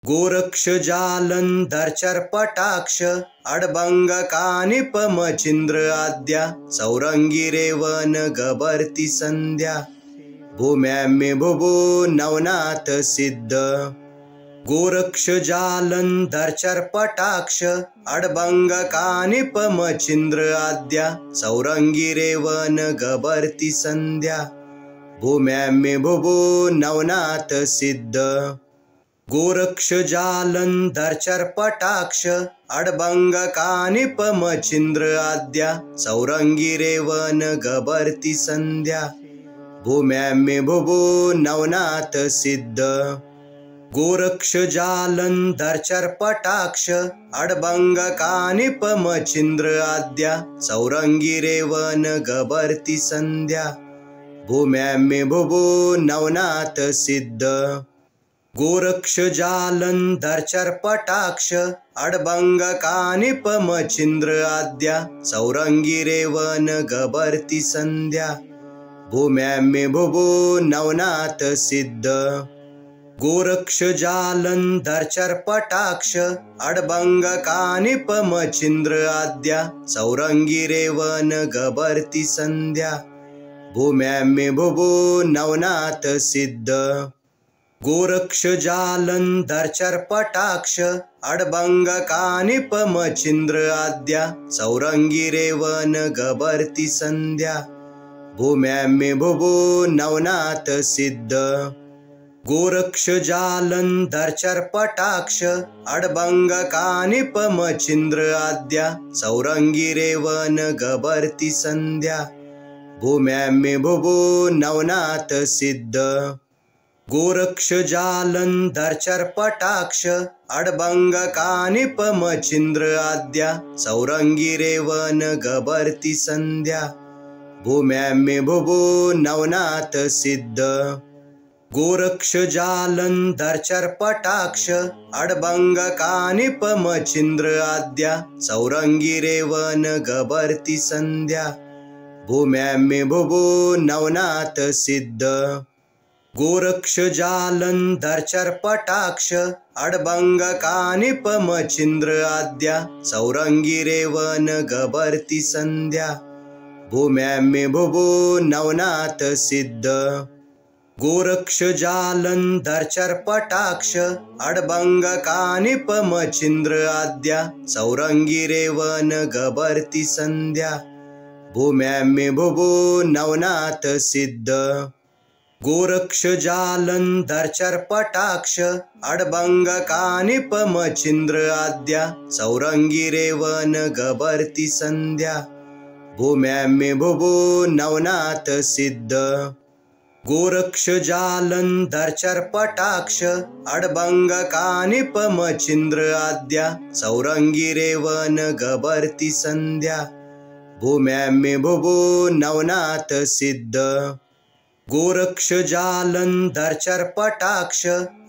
Goraksh Jalandhar चर्पटाक्ष अडभंग कानिपमचिंद्र Adya सौरंगी Revan गभर्ति Sandhya भूम्याम्य भुभो Navnath Siddh. Goraksh Jalandhar चर्पटाक्ष अडभंग कानिपमचिंद्र Adya सौरंगी Revan गभर्ति Sandhya भूम्याम्य भुभो Navnath Siddh. Goraksh Jalandhar चर्पटाक्ष अडभंग कानिपमचिंद्र Adya सौरंगी Revan गभर्ति Sandhya भूम्याम्य भुभो Navnath Siddh. Goraksh Jalandhar चर्पटाक्ष अडभंग कानिपमचिंद्र Adya सौरंगी Revan गभर्ति Sandhya भूम्याम्य भुभो Navnath Siddh. Goraksh Jalandhar चर्पटाक्ष अडभंग कानिपमचिंद्र Adya सौरंगी Revan गभर्ति Sandhya भूम्याम्य भुभो Navnath Siddh. Goraksh Jalandhar चर्पटाक्ष अडभंग कानिपमचिंद्र Adya सौरंगी Revan गभर्ति Sandhya भूम्याम्य भुभो Navnath Siddh. Goraksh Jalandhar चर्पटाक्ष अडभंग कानिपमचिंद्र Adya सौरंगी Revan गभर्ति Sandhya भूम्याम्य भुभो Navnath Siddh. Goraksh Jalandhar चर्पटाक्ष अडभंग कानिपमचिंद्र Adya सौरंगी Revan गभर्ति Sandhya भूम्याम्य भुभो Navnath Siddh. Goraksh Jalandhar चर्पटाक्ष अडभंग कानिपमचिंद्र Adya सौरंगी Revan गभर्ति Sandhya भूम्याम्य भुभो Navnath Siddh. Goraksh Jalandhar चर्पटाक्ष अडभंग कानिपमचिंद्र Adya सौरंगी Revan गभर्ति Sandhya भूम्याम्य भुभो Navnath Siddh. Goraksh Jalandhar चर्पटाक्ष अडभंग कानिपमचिंद्र Adya सौरंगी Revan गभर्ति Sandhya भूम्याम्य भुभो Navnath Siddh. Goraksh Jalandhar चर्पटाक्ष अडभंग कानिपमचिंद्र Adya सौरंगी Revan गभर्ति Sandhya भूम्याम्य भुभो Navnath Siddh. Goraksh Jalandhar चर्पटाक्ष अडभंग कानिपमचिंद्र Adya सौरंगी Revan गभर्ति Sandhya भूम्याम्य भुभो Navnath Siddh. Goraksh Jalandhar चर्पटाक्ष अडभंग कानिपमचिंद्र Adya सौरंगी Revan गभर्ति Sandhya भूम्याम्य भुभो Navnath Siddh. Goraksh Jalandhar चर्पटाक्ष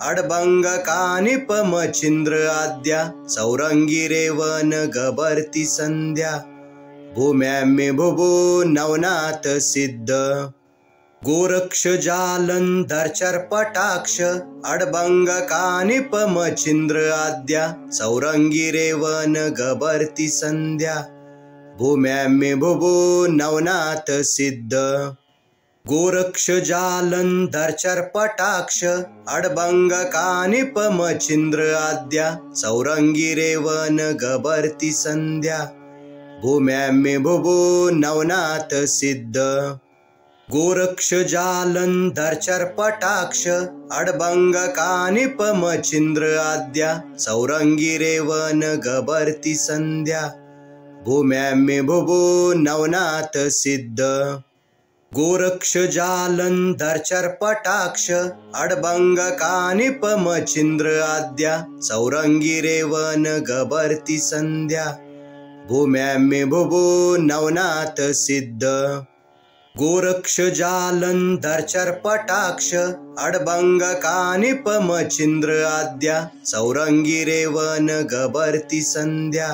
अडभंग कानिपमचिंद्र Adya सौरंगी Revan गभर्ति Sandhya भूम्याम्य भुभो Navnath Siddh. Goraksh Jalandhar चर्पटाक्ष अडभंग कानिपमचिंद्र Adya सौरंगी Revan गभर्ति Sandhya भूम्याम्य भुभो Navnath Siddh. Goraksh Jalandhar चर्पटाक्ष अडभंग कानिपमचिंद्र Adya सौरंगी Revan गभर्ति Sandhya भूम्याम्य भुभो Navnath Siddh. Goraksh Jalandhar चर्पटाक्ष अडभंग कानिपमचिंद्र Adya सौरंगी Revan गभर्ति Sandhya भूम्याम्य भुभो Navnath Siddh. Goraksh Jalandhar चर्पटाक्ष अडभंग कानिपमचिंद्र Adya सौरंगी Revan गभर्ति Sandhya भूम्याम्य भुभो Navnath Siddh. Goraksh Jalandhar चर्पटाक्ष अडभंग कानिपमचिंद्र Adya सौरंगी Revan गभर्ति Sandhya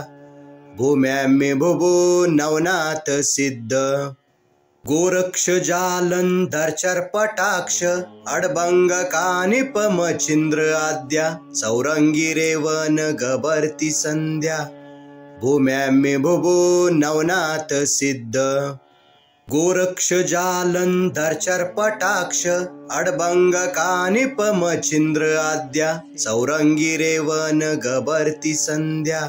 भूम्याम्य भुभो Navnath Siddh. Goraksh Jalandhar चर्पटाक्ष अडबंग कानिपमचिंद्र Adya सौरंगी Revan गबर्ती Sandhya भूम्याम्य भुभो Navnath Siddh Goraksh Jalandhar चर्पटाक्ष अडबंग कानिपमचिंद्र Adya सौरंगी Revan गबर्ती Sandhya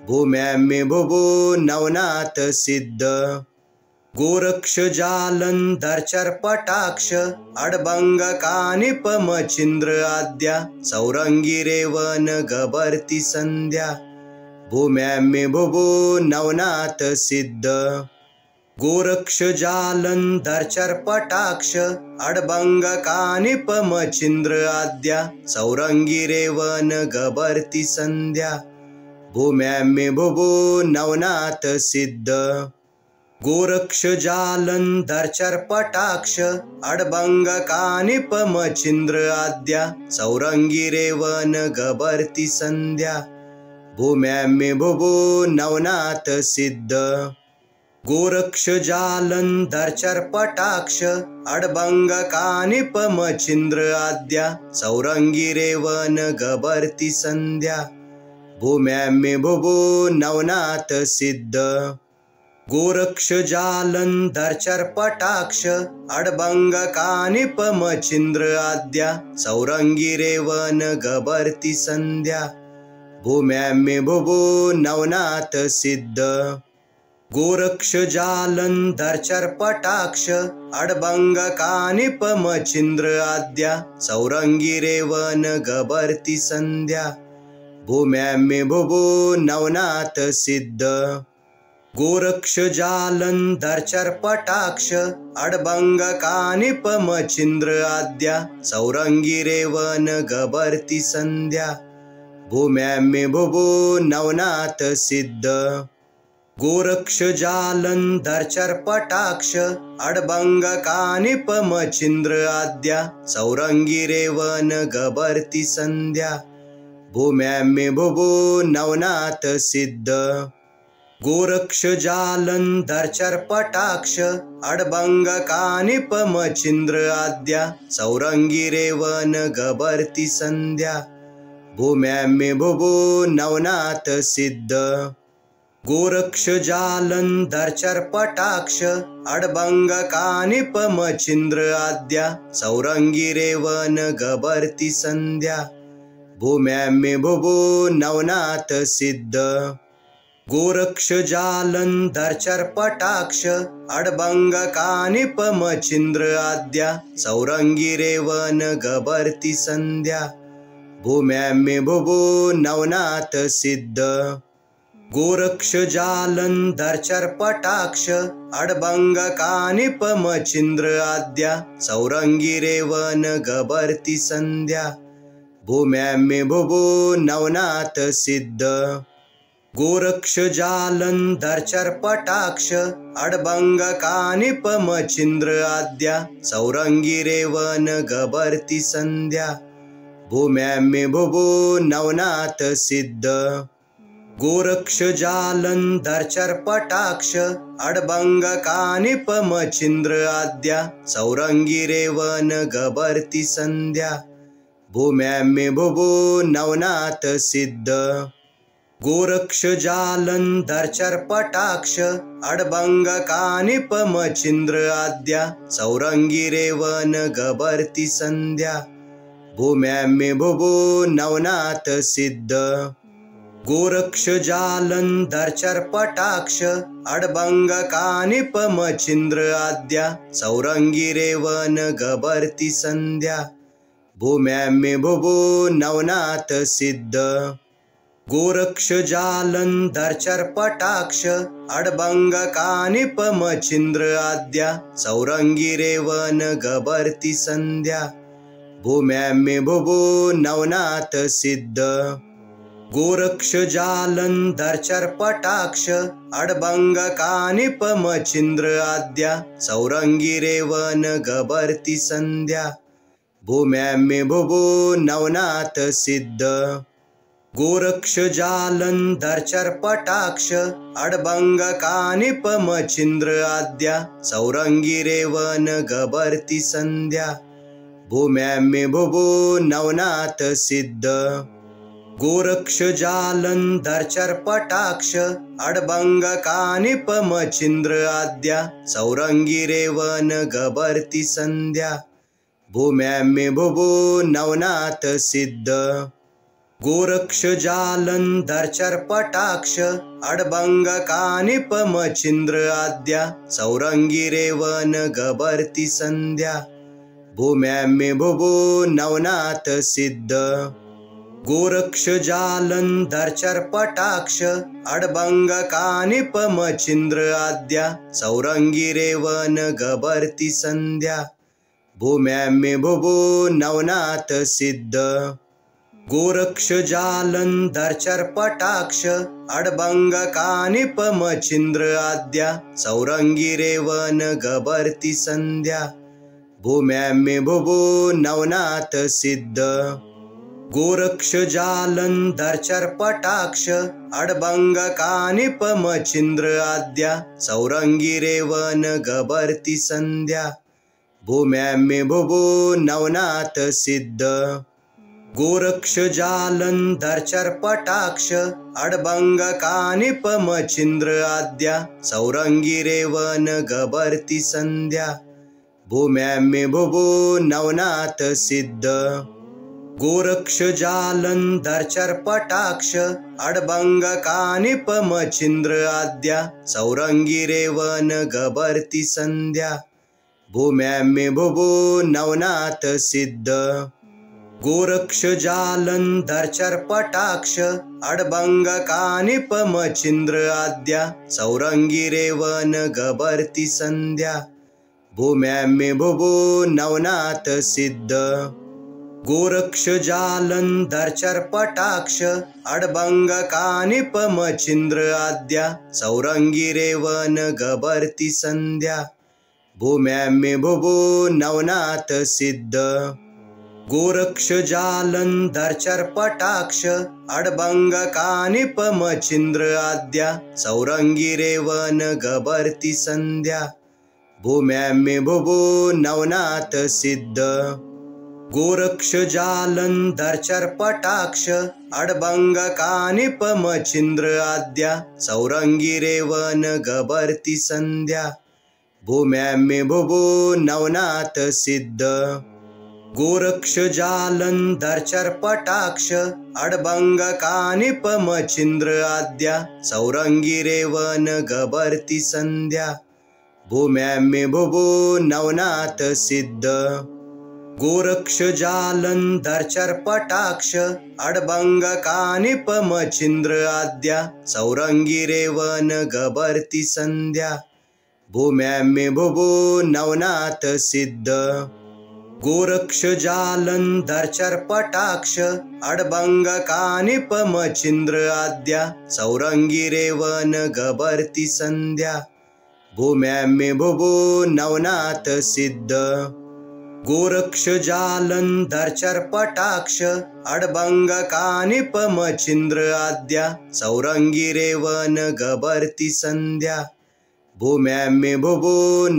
भूम्याम्य भुभो Navnath Siddh Goraksh Jalandhar चर्पटाक्ष अडबंग कानिपमचिंद्र Adya सौरंगी Revan गबर्ती Sandhya भूम्याम्य भुभो Navnath Siddh Goraksh Jalandhar चर्पटाक्ष अडबंग कानिपमचिंद्र Adya सौरंगी Revan गबर्ती Sandhya भूम्याम्य भुभो Navnath Siddh Goraksh Jalandhar चर्पटाक्ष अडबंग कानिपमचिंद्र Adya सौरंगी Revan गबर्ती Sandhya भूम्याम्य भुभो Navnath Siddh Goraksh Jalandhar चर्पटाक्ष अडबंग कानिपमचिंद्र Adya सौरंगी Revan गबर्ती Sandhya भूम्याम्य भुभो Navnath Siddh Goraksh Jalandhar चर्पटाक्ष अडबंग कानिपमचिंद्र Adya सौरंगी Revan गबर्ती Sandhya भूम्याम्य भुभो Navnath Siddh Goraksh Jalandhar चर्पटाक्ष अडबंग कानिपमचिंद्र Adya सौरंगी Revan गबर्ती Sandhya भूम्याम्य भुभो Navnath Siddh Goraksh Jalandhar चर्पटाक्ष अडबंग कानिपमचिंद्र Adya सौरंगी Revan गबर्ती Sandhya भूम्याम्य भुभो Navnath Siddh Goraksh Jalandhar चर्पटाक्ष अडबंग कानिपमचिंद्र Adya सौरंगी Revan गबर्ती Sandhya भूम्याम्य भुभो Navnath Siddh Goraksh Jalandhar चर्पटाक्ष अडबंग कानिपमचिंद्र Adya सौरंगी Revan गबर्ती Sandhya भूम्याम्य भुभो Navnath Siddh Goraksh Jalandhar चर्पटाक्ष अडबंग कानिपमचिंद्र Adya सौरंगी Revan गबर्ती Sandhya भूम्याम्य भुभो Navnath Siddh Goraksh Jalandhar चर्पटाक्ष अडबंग कानिपमचिंद्र Adya सौरंगी Revan गबर्ती Sandhya भूम्याम्य भुभो Navnath Siddh Goraksh Jalandhar चर्पटाक्ष अडबंग कानिपमचिंद्र Adya सौरंगी Revan गबर्ती Sandhya भूम्याम्य भुभो Navnath Siddh Goraksh Jalandhar चर्पटाक्ष अडबंग कानिपमचिंद्र Adya सौरंगी Revan गबर्ती Sandhya भूम्याम्य भुभो Navnath Siddh Goraksh Jalandhar चर्पटाक्ष अडबंग कानिपमचिंद्र Adya सौरंगी Revan गबर्ती Sandhya भूम्याम्य भुभो Navnath Siddh Goraksh Jalandhar चर्पटाक्ष अडबंग कानिपमचिंद्र Adya सौरंगी Revan गबर्ती Sandhya भूम्याम्य भुभो Navnath Siddh Goraksh Jalandhar चर्पटाक्ष अडबंग कानिपमचिंद्र Adya सौरंगी Revan गबर्ती Sandhya भूम्याम्य भुभो Navnath Siddh Goraksh Jalandhar चर्पटाक्ष अडबंग कानिपमचिंद्र Adya सौरंगी Revan गबर्ती Sandhya भूम्याम्य भुभो Navnath Siddh Goraksh Jalandhar चर्पटाक्ष अडबंग कानिपमचिंद्र Adya सौरंगी Revan गबर्ती Sandhya भूम्याम्य भुभो Navnath Siddh Goraksh Jalandhar चर्पटाक्ष अडबंग कानिप Machhindra Adya Chaurangi Revan गबर्ती Sandhya भूम्याम्य भुभु Navnath Siddh Goraksh Jalandhar चर्पटाक्ष अडबंग कानिप Machhindra Adya Chaurangi Revan गबर्ती Sandhya भूम्याम्य भुभु Navnath Siddh Goraksh Jalandhar चर्पटाक्ष अडबंग कानिप Machhindra Adya Chaurangi Revan गबर्ती Sandhya भूम्याम्य भुभु Navnath Siddh Goraksh Jalandhar चर्पटाक्ष अडबंग कानिप Machhindra Adya Chaurangi Revan गबर्ती Sandhya भूम्याम्य भुभु Navnath Siddh Goraksh Jalandhar चर्पटाक्ष अडबंग कानिप Machhindra Adya Chaurangi Revan गबर्ती Sandhya भूम्याम्य भुभु Navnath Siddh Goraksh Jalandhar चर्पटाक्ष अडबंग कानिप Machhindra Adya Chaurangi Revan गबर्ती Sandhya भूम्याम्य भुभु Navnath Siddh Goraksh Jalandhar चर्पटाक्ष अडबंग कानिप Machhindra Adya Chaurangi Revan गबर्ती Sandhya भूम्याम्य भुभु Navnath Siddh Goraksh Jalandhar चर्पटाक्ष अडबंग कानिप Machhindra Adya Chaurangi Revan गबर्ती Sandhya भूम्याम्य भुभु Navnath Siddh Goraksh Jalandhar चर्पटाक्ष अडबंग कानिप Machhindra Adya Chaurangi Revan गबर्ती Sandhya भूम्याम्य भुभु Navnath Siddh Goraksh Jalandhar चर्पटाक्ष अडबंग कानिप Machhindra Adya Chaurangi Revan गबर्ती Sandhya भूम्याम्य भुभु Navnath Siddh Goraksh Jalandhar चर्पटाक्ष अडबंग कानिप Machhindra Adya Chaurangi Revan गबर्ती Sandhya भूम्याम्य भुभु Navnath Siddh Goraksh Jalandhar चर्पटाक्ष अडबंग कानिप Machhindra Adya Chaurangi Revan गबर्ती Sandhya भूम्याम्य भुभु Navnath Siddh Goraksh Jalandhar चर्पटाक्ष अडबंग कानिप Machhindra Adya Chaurangi Revan गबर्ती Sandhya भूम्याम्य भुभु Navnath Siddh Goraksh Jalandhar चर्पटाक्ष अडबंग कानिप Machhindra Adya Chaurangi Revan गबर्ती Sandhya भूम्याम्य भुभु Navnath Siddh Goraksh Jalandhar चर्पटाक्ष अडबंग कानिप Machhindra Adya Chaurangi Revan गबर्ती Sandhya भूम्याम्य भुभु Navnath Siddh Goraksh Jalandhar चर्पटाक्ष अडबंग कानिप Machhindra Adya Chaurangi Revan गबर्ती Sandhya भूम्याम्य भुभु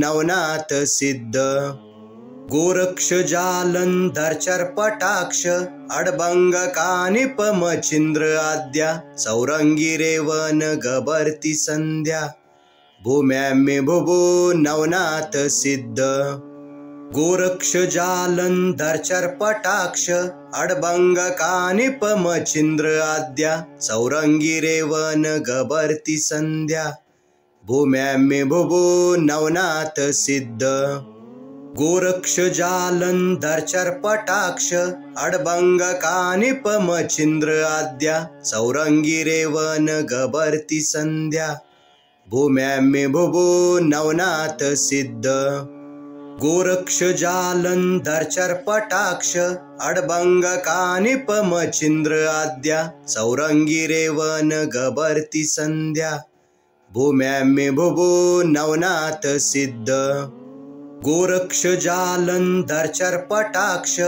Navnath Siddh Goraksh Jalandhar चर्पटाक्ष अडबंग कानिप Machhindra Adya Chaurangi Revan गबर्ती Sandhya भूम्याम्य भुभु Navnath Siddh Goraksh Jalandhar चर्पटाक्ष अडबंग कानिप Machhindra Adya Chaurangi Revan गबर्ती Sandhya भूम्याम्य भुभु Navnath Siddh Goraksh Jalandhar चर्पटाक्ष अडबंग कानिप Machhindra Adya Chaurangi Revan गबर्ती Sandhya भूम्याम्य भुभु Navnath Siddh Goraksh Jalandhar चर्पटाक्ष अडबंग कानिप Machhindra Adya Chaurangi Revan गबर्ती Sandhya भूम्याम्य भुभु Navnath Siddh Goraksh Jalandhar चर्पटाक्ष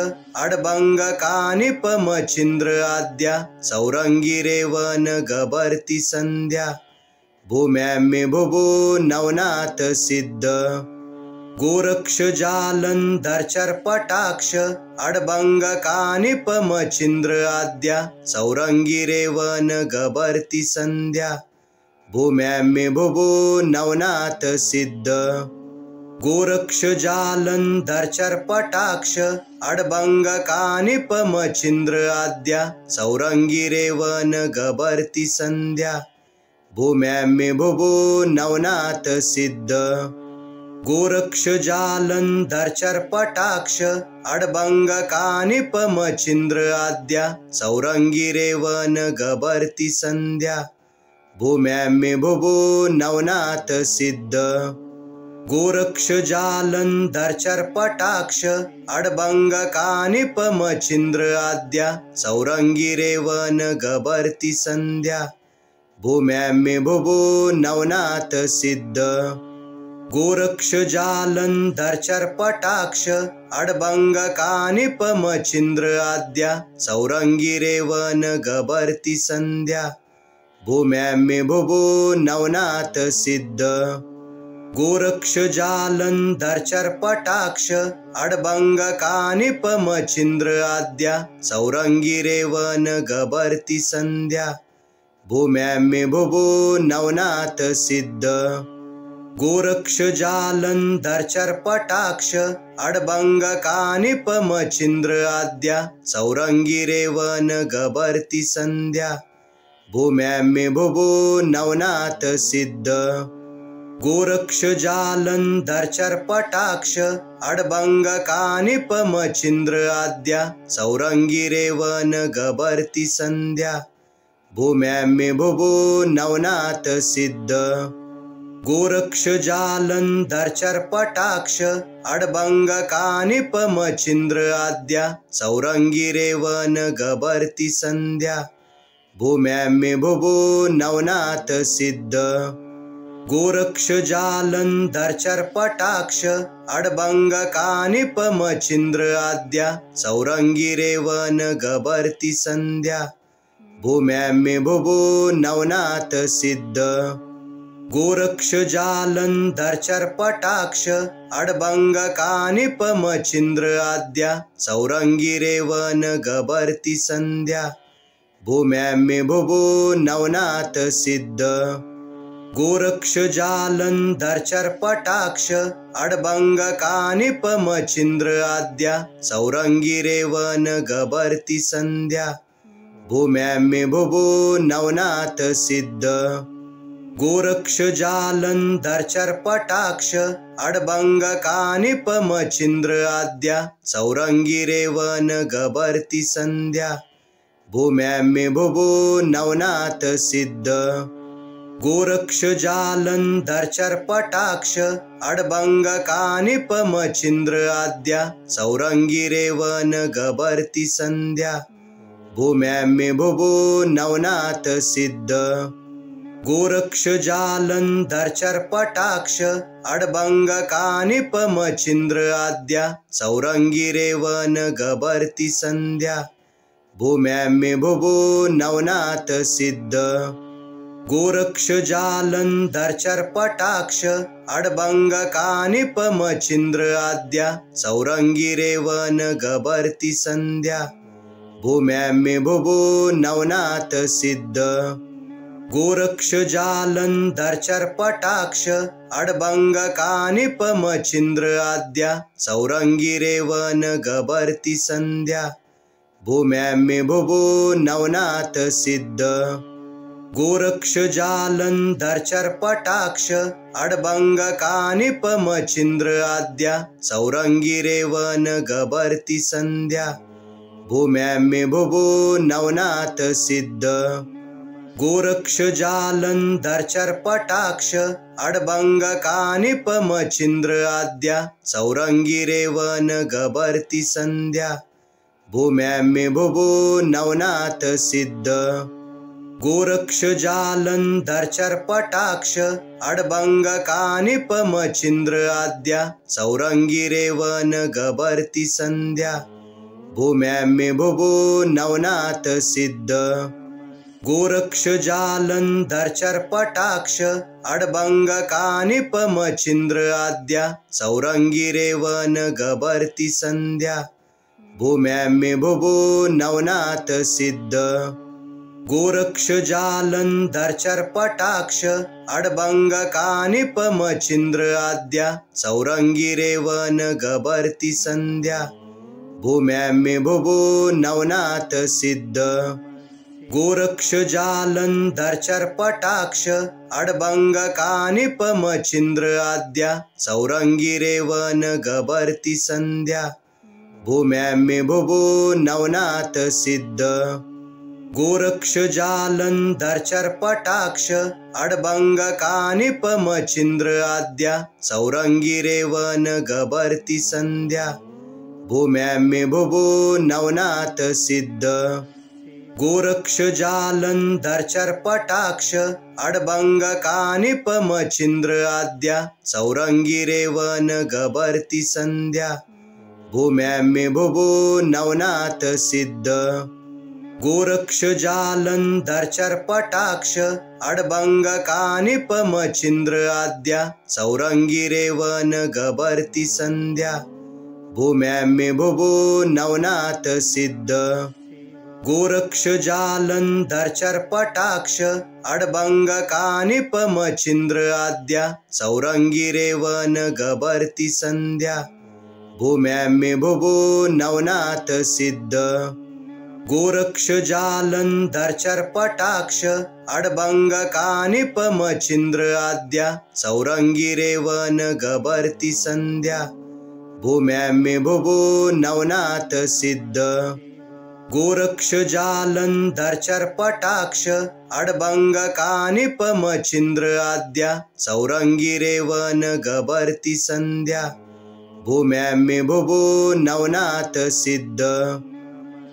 अडबंग कानिपमचिंद्र Adya Chaurangi Revan गबर्ती Sandhya भूम्याम्य भुभो Navnath Siddh Goraksh Jalandhar चर्पटाक्ष अडबंग कानिपमचिंद्र Adya Chaurangi Revan गबर्ती Sandhya भूम्याम्य भुभो Navnath Siddh Goraksh Jalandhar चर्पटाक्ष अडबंग कानिपमचिंद्र Adya Chaurangi Revan गबर्ती Sandhya भूम्याम्य भुभो Navnath Siddh Goraksh Jalandhar चर्पटाक्ष अडबंग कानिपमचिंद्र Adya Chaurangi Revan गबर्ती Sandhya भूम्याम्य भुभो Navnath Siddh Goraksh Jalandhar चर्पटाक्ष अडबंग कानिपमचिंद्र Adya Chaurangi Revan गबर्ती Sandhya भूम्याम्य भुभो Navnath Siddh Goraksh Jalandhar चर्पटाक्ष अडबंग कानिपमचिंद्र Adya Chaurangi Revan गबर्ती Sandhya भूम्याम्य भुभो Navnath Siddh Goraksh Jalandhar चर्पटाक्ष अडबंग कानिपमचिंद्र Adya Chaurangi Revan गबर्ती Sandhya भूम्याम्य भुभो Navnath Siddh Goraksh Jalandhar चर्पटाक्ष अडबंग कानिपमचिंद्र Adya Chaurangi Revan गबर्ती Sandhya भूम्याम्य भुभो Navnath Siddh Goraksh Jalandhar चर्पटाक्ष अडबंग कानिपमचिंद्र Adya Chaurangi Revan गबर्ती Sandhya भूम्याम्य भुभो Navnath Siddh Goraksh Jalandhar चर्पटाक्ष अडबंग कानिपमचिंद्र Adya Chaurangi Revan गबर्ती Sandhya भूम्याम्य भुभो Navnath Siddh Goraksh Jalandhar चर्पटाक्ष अडबंग कानिपमचिंद्र Adya Chaurangi Revan गबर्ती Sandhya भूम्याम्य भुभो Navnath Siddh Goraksh Jalandhar चर्पटाक्ष अडबंग कानिपमचिंद्र Adya Chaurangi Revan गबर्ती Sandhya भूम्याम्य भुभो Navnath Siddh Goraksh Jalandhar चर्पटाक्ष अडबंग कानिपमचिंद्र Adya Chaurangi Revan गबर्ती Sandhya भूम्याम्य भुभो Navnath Siddh Goraksh Jalandhar चर्पटाक्ष अडबंग कानिपमचिंद्र Adya Chaurangi Revan गबर्ती Sandhya भूम्याम्य भुभो Navnath Siddh Goraksh Jalandhar चर्पटाक्ष अडबंग कानिपमचिंद्र Adya Chaurangi Revan गबर्ती Sandhya भूम्याम्य भुभो Navnath Siddh Goraksh Jalandhar चर्पटाक्ष अडबंग कानिपमचिंद्र Adya Chaurangi Revan गबर्ती Sandhya भूम्याम्य भुभो Navnath Siddh Goraksh Jalandhar चर्पटाक्ष अडबंग कानिपमचिंद्र Adya Chaurangi Revan गबर्ती Sandhya भूम्याम्य भुभो Navnath Siddh Goraksh Jalandhar चर्पटाक्ष अडबंग कानिपमचिंद्र Adya Chaurangi Revan गबर्ती Sandhya भूम्याम्य भुभो Navnath Siddh Goraksh Jalandhar चर्पटाक्ष अडबंग कानिपमचिंद्र Adya Chaurangi Revan गबर्ती Sandhya भूम्याम्य भुभो Navnath Siddh Goraksh Jalandhar चर्पटाक्ष अडबंग कानिपमचिंद्र Adya Chaurangi Revan गबर्ती Sandhya भूम्याम्य भुभो Navnath Siddh Goraksh Jalandhar चर्पटाक्ष अडबंग कानिपमचिंद्र Adya Chaurangi Revan गबर्ती Sandhya भूम्याम्य भुभु Navnath Siddh Goraksh Jalandhar चर्पटाक्ष अडबंग कानिपमचिंद्र Adya Chaurangi Revan गबर्ती Sandhya भूम्याम्य भुभु Navnath Siddh Goraksh Jalandhar चर्पटाक्ष अडबंग कानिपमचिंद्र Adya Chaurangi Revan गबर्ती Sandhya भूम्याम्य भुभु Navnath Siddh Goraksh Jalandhar चर्पटाक्ष अडबंग कानिपमचिंद्र Adya Chaurangi Revan गबर्ती Sandhya भूम्याम्य भुभु Navnath Siddh Goraksh Jalandhar चर्पटाक्ष अडबंग कानिपमचिंद्र Adya Chaurangi Revan गबर्ती Sandhya भूम्याम्य भुभु Navnath Siddh Goraksh Jalandhar चर्पटाक्ष अडबंग कानिपमचिंद्र Adya Chaurangi Revan गबर्ती Sandhya भूम्याम्य भुभु Navnath Siddh Goraksh Jalandhar चर्पटाक्ष अडबंग कानिपमचिंद्र Adya Chaurangi Revan गबर्ती Sandhya भूम्याम्य भुभु Navnath Siddh Goraksh Jalandhar चर्पटाक्ष अडबंग कानिपमचिंद्र Adya Chaurangi Revan गबर्ती Sandhya भूम्याम्य भुभु Navnath Siddh Goraksh Jalandhar चर्पटाक्ष अडबंग कानिपमचिंद्र Adya Chaurangi Revan गबर्ती Sandhya भूम्याम्य भुभु Navnath Siddh Goraksh Jalandhar चर्पटाक्ष अडबंग कानिपमचिंद्र Adya Chaurangi Revan गबर्ती Sandhya भूम्याम्य भुभु Navnath Siddh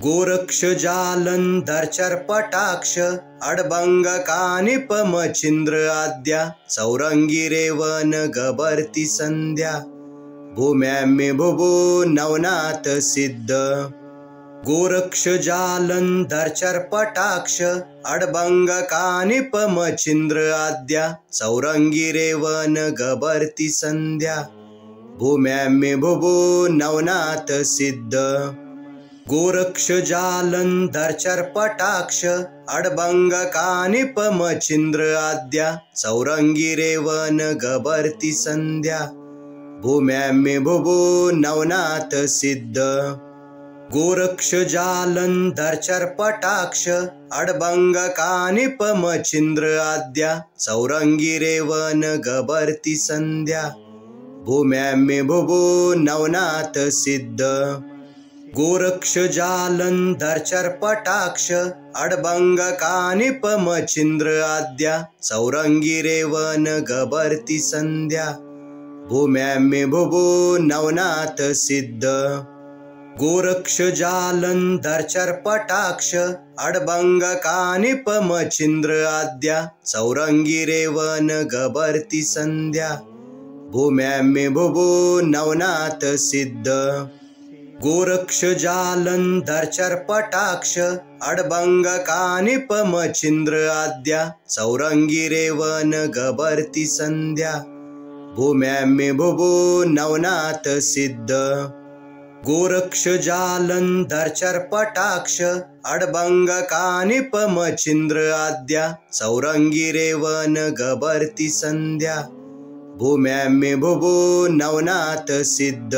Goraksh Jalandhar चर्पटाक्ष अडबंग कानिपमचिंद्र Adya Chaurangi Revan गबर्ती Sandhya भूम्याम्य भुभु Navnath Siddh Goraksh Jalandhar चर्पटाक्ष अडबंग कानिपमचिंद्र Adya Chaurangi Revan गबर्ती Sandhya भूम्याम्य भुभु Navnath Siddh Goraksh Jalandhar चर्पटाक्ष अडबंग कानिपमचिंद्र Adya Chaurangi Revan गबर्ती Sandhya भूम्याम्य भुभु Navnath Siddh Goraksh Jalandhar चर्पटाक्ष अडबंग कानिपमचिंद्र Adya Chaurangi Revan गबर्ती Sandhya भूम्याम्य भुभु Navnath Siddh Goraksh Jalandhar चर्पटाक्ष अडबंग कानिपमचिंद्र Adya Chaurangi Revan गबर्ती Sandhya भूम्याम्य भुभु Navnath Siddh Goraksh Jalandhar चर्पटाक्ष अडबंग कानिपमचिंद्र Adya Chaurangi Revan गबर्ती Sandhya भूम्याम्य भुभु Navnath Siddh Goraksh Jalandhar चर्पटाक्ष अडबंग कानिपमचिंद्र Adya Chaurangi Revan गबर्ती Sandhya भूम्याम्य भुभु Navnath Siddh Goraksh Jalandhar चर्पटाक्ष अडबंग कानिपमचिंद्र Adya Chaurangi Revan गबर्ती Sandhya भूम्याम्य भुभु Navnath Siddh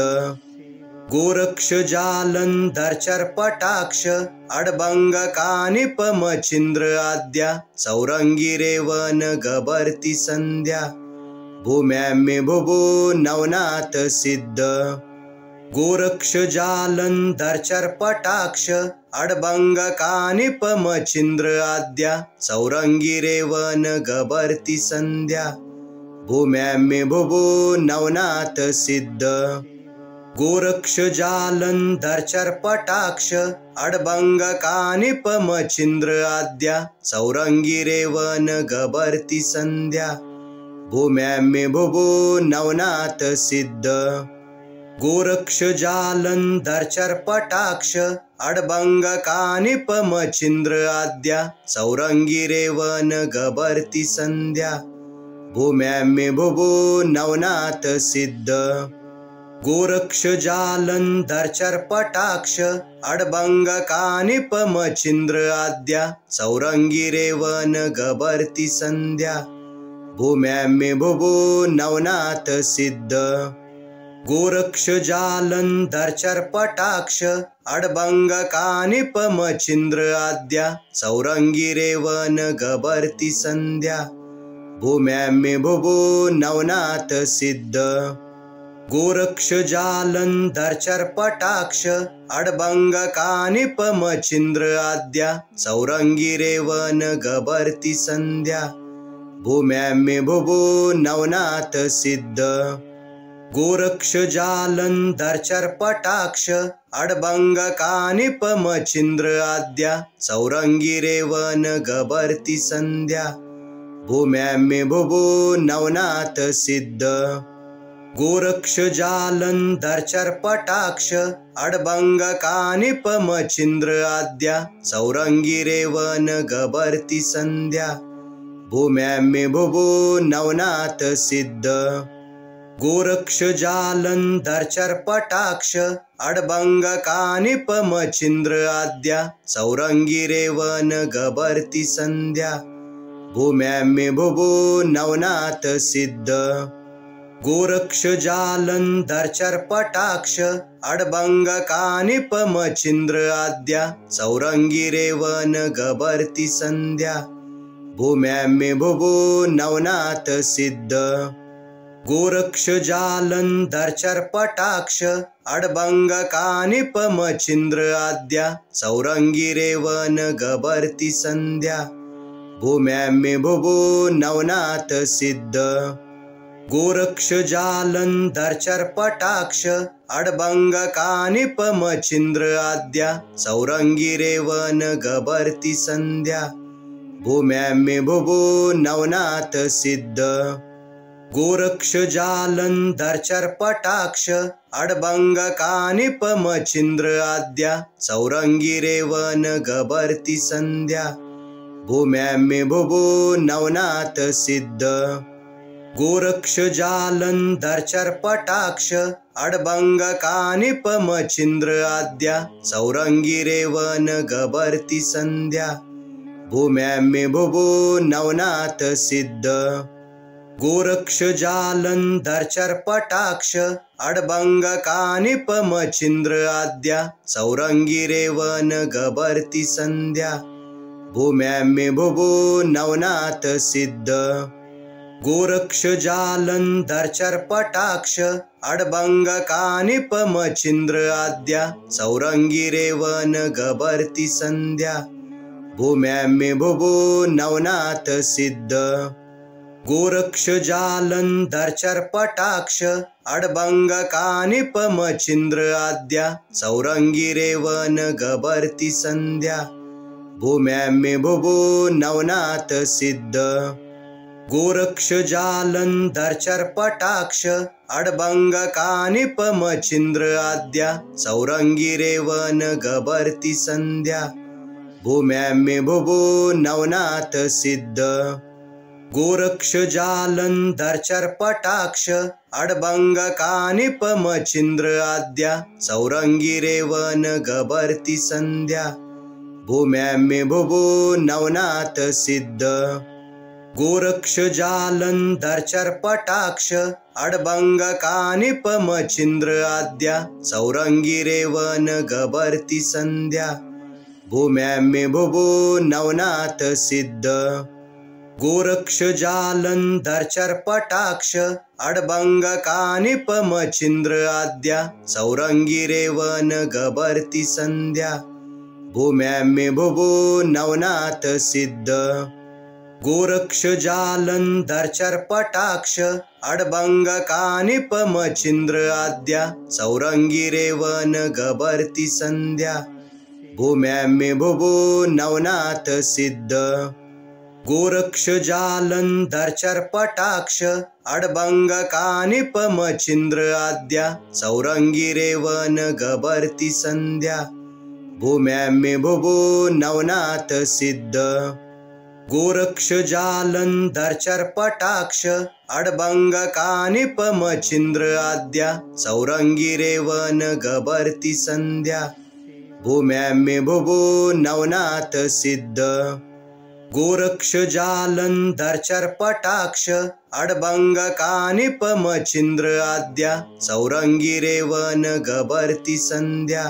Goraksh Jalandhar चर्पटाक्ष अडबंग कानिपमचिंद्र Adya Chaurangi Revan गबर्ती Sandhya भूम्याम्य भुभु Navnath Siddh Goraksh Jalandhar चर्पटाक्ष अडबंग कानिपमचिंद्र Adya Chaurangi Revan गबर्ती Sandhya भूम्याम्य भुभु Navnath Siddh Goraksh Jalandhar चर्पटाक्ष अडबंग कानिपमचिंद्र Adya Chaurangi Revan गबर्ती Sandhya भूम्याम्य भुभो Navnath Siddh Goraksh Jalandhar चर्पटाक्ष अडबंग कानिपमचिंद्र Adya Chaurangi Revan गबर्ती Sandhya भूम्याम्य भुभो Navnath Siddh Goraksh Jalandhar चर्पटाक्ष अडबंग कानिपमचिंद्र Adya Chaurangi Revan गबर्ती Sandhya भूम्याम्य भुभो Navnath Siddh Goraksh Jalandhar चर्पटाक्ष अडबंग कानिपमचिंद्र Adya Chaurangi Revan गबर्ती Sandhya भूम्याम्य भुभो Navnath Siddh Goraksh Jalandhar चर्पटाक्ष अडबंग कानिपमचिंद्र Adya Chaurangi Revan गबर्ती Sandhya भूम्याम्य भुभो Navnath Siddh Goraksh Jalandhar चर्पटाक्ष अडबंग कानिपमचिंद्र Adya Chaurangi Revan गबर्ती Sandhya भूम्याम्य भुभो Navnath Siddh Goraksh Jalandhar चर्पटाक्ष अडबंग कानिपमचिंद्र Adya Chaurangi Revan गबर्ती Sandhya भूम्याम्य भुभो Navnath Siddh Goraksh Jalandhar चर्पटाक्ष अडबंग कानिपमचिंद्र Adya Chaurangi Revan गबर्ती Sandhya भूम्याम्य भुभो Navnath Siddh Goraksh Jalandhar चर्पटाक्ष अडबंग कानिपमचिंद्र Adya Chaurangi Revan गबर्ती Sandhya भूम्याम्य भुभो Navnath Siddh Goraksh Jalandhar चर्पटाक्ष अडबंग कानिपमचिंद्र Adya Chaurangi Revan गबर्ती Sandhya भूम्याम्य भुभो Navnath Siddh Goraksh Jalandhar चर्पटाक्ष अडबंग कानिपमचिंद्र Adya Chaurangi Revan गबर्ती Sandhya भूम्याम्य भुभो Navnath Siddh Goraksh Jalandhar चर्पटाक्ष अडबंग कानिपमचिंद्र Adya Chaurangi Revan गबर्ती Sandhya भूम्याम्य भुभो Navnath Siddh Goraksh Jalandhar चर्पटाक्ष अडबंग कानिपमचिंद्र Adya Chaurangi Revan गबर्ती Sandhya भूम्याम्य भुभो Navnath Siddh Goraksh Jalandhar चर्पटाक्ष अडबंग कानिपमचिंद्र Adya Chaurangi Revan गबर्ती Sandhya भूम्याम्य भुभो Navnath Siddh Goraksh Jalandhar चर्पटाक्ष अडबंग कानिपमचिंद्र Adya Chaurangi Revan गबर्ती Sandhya भूम्याम्य भुभो Navnath Siddh Goraksh Jalandhar चर्पटाक्ष अडबंग कानिपमचिंद्र Adya Chaurangi Revan गबर्ती Sandhya भूम्याम्य भुभो Navnath Siddh Goraksh Jalandhar चर्पटाक्ष अडबंग कानिपमचिंद्र Adya Chaurangi Revan गबर्ती Sandhya भूम्याम्य भुभो Navnath Siddh Goraksh Jalandhar चर्पटाक्ष अडबंग कानिपमचिंद्र Adya Chaurangi Revan गबर्ती Sandhya भूम्याम्य भुभो Navnath Siddh Goraksh Jalandhar चर्पटाक्ष अडबंग कानिपमचिंद्र Adya Chaurangi Revan गबर्ती Sandhya भूम्याम्य भुभो Navnath Siddh Goraksh Jalandhar चर्पटाक्ष अडबंग कानिपमचिंद्र Adya Chaurangi Revan गबर्ती Sandhya भूम्याम्य भुभो Navnath Siddh Goraksh Jalandhar चर्पटाक्ष अडबंगकानिपमचिन्द्र Adya सौरंगिरेवन गभर्ति Sandhya भूम्याम्ये भुवो Navnath Siddh Goraksh Jalandhar चर्पटाक्ष अडबंगकानिपमचिन्द्र Adya सौरंगिरेवन गभर्ति Sandhya भूम्याम्ये भुवो Navnath Siddh Goraksh Jalandhar चर्पटाक्ष अडबंगकानिपमचिन्द्र Adya सौरंगिरेवन गभर्ति Sandhya भूम्याम्ये भुवो Navnath Siddh Goraksh Jalandhar चर्पटाक्ष अडबंगकानिपमचिन्द्र Adya सौरंगिरेवन गभर्ति Sandhya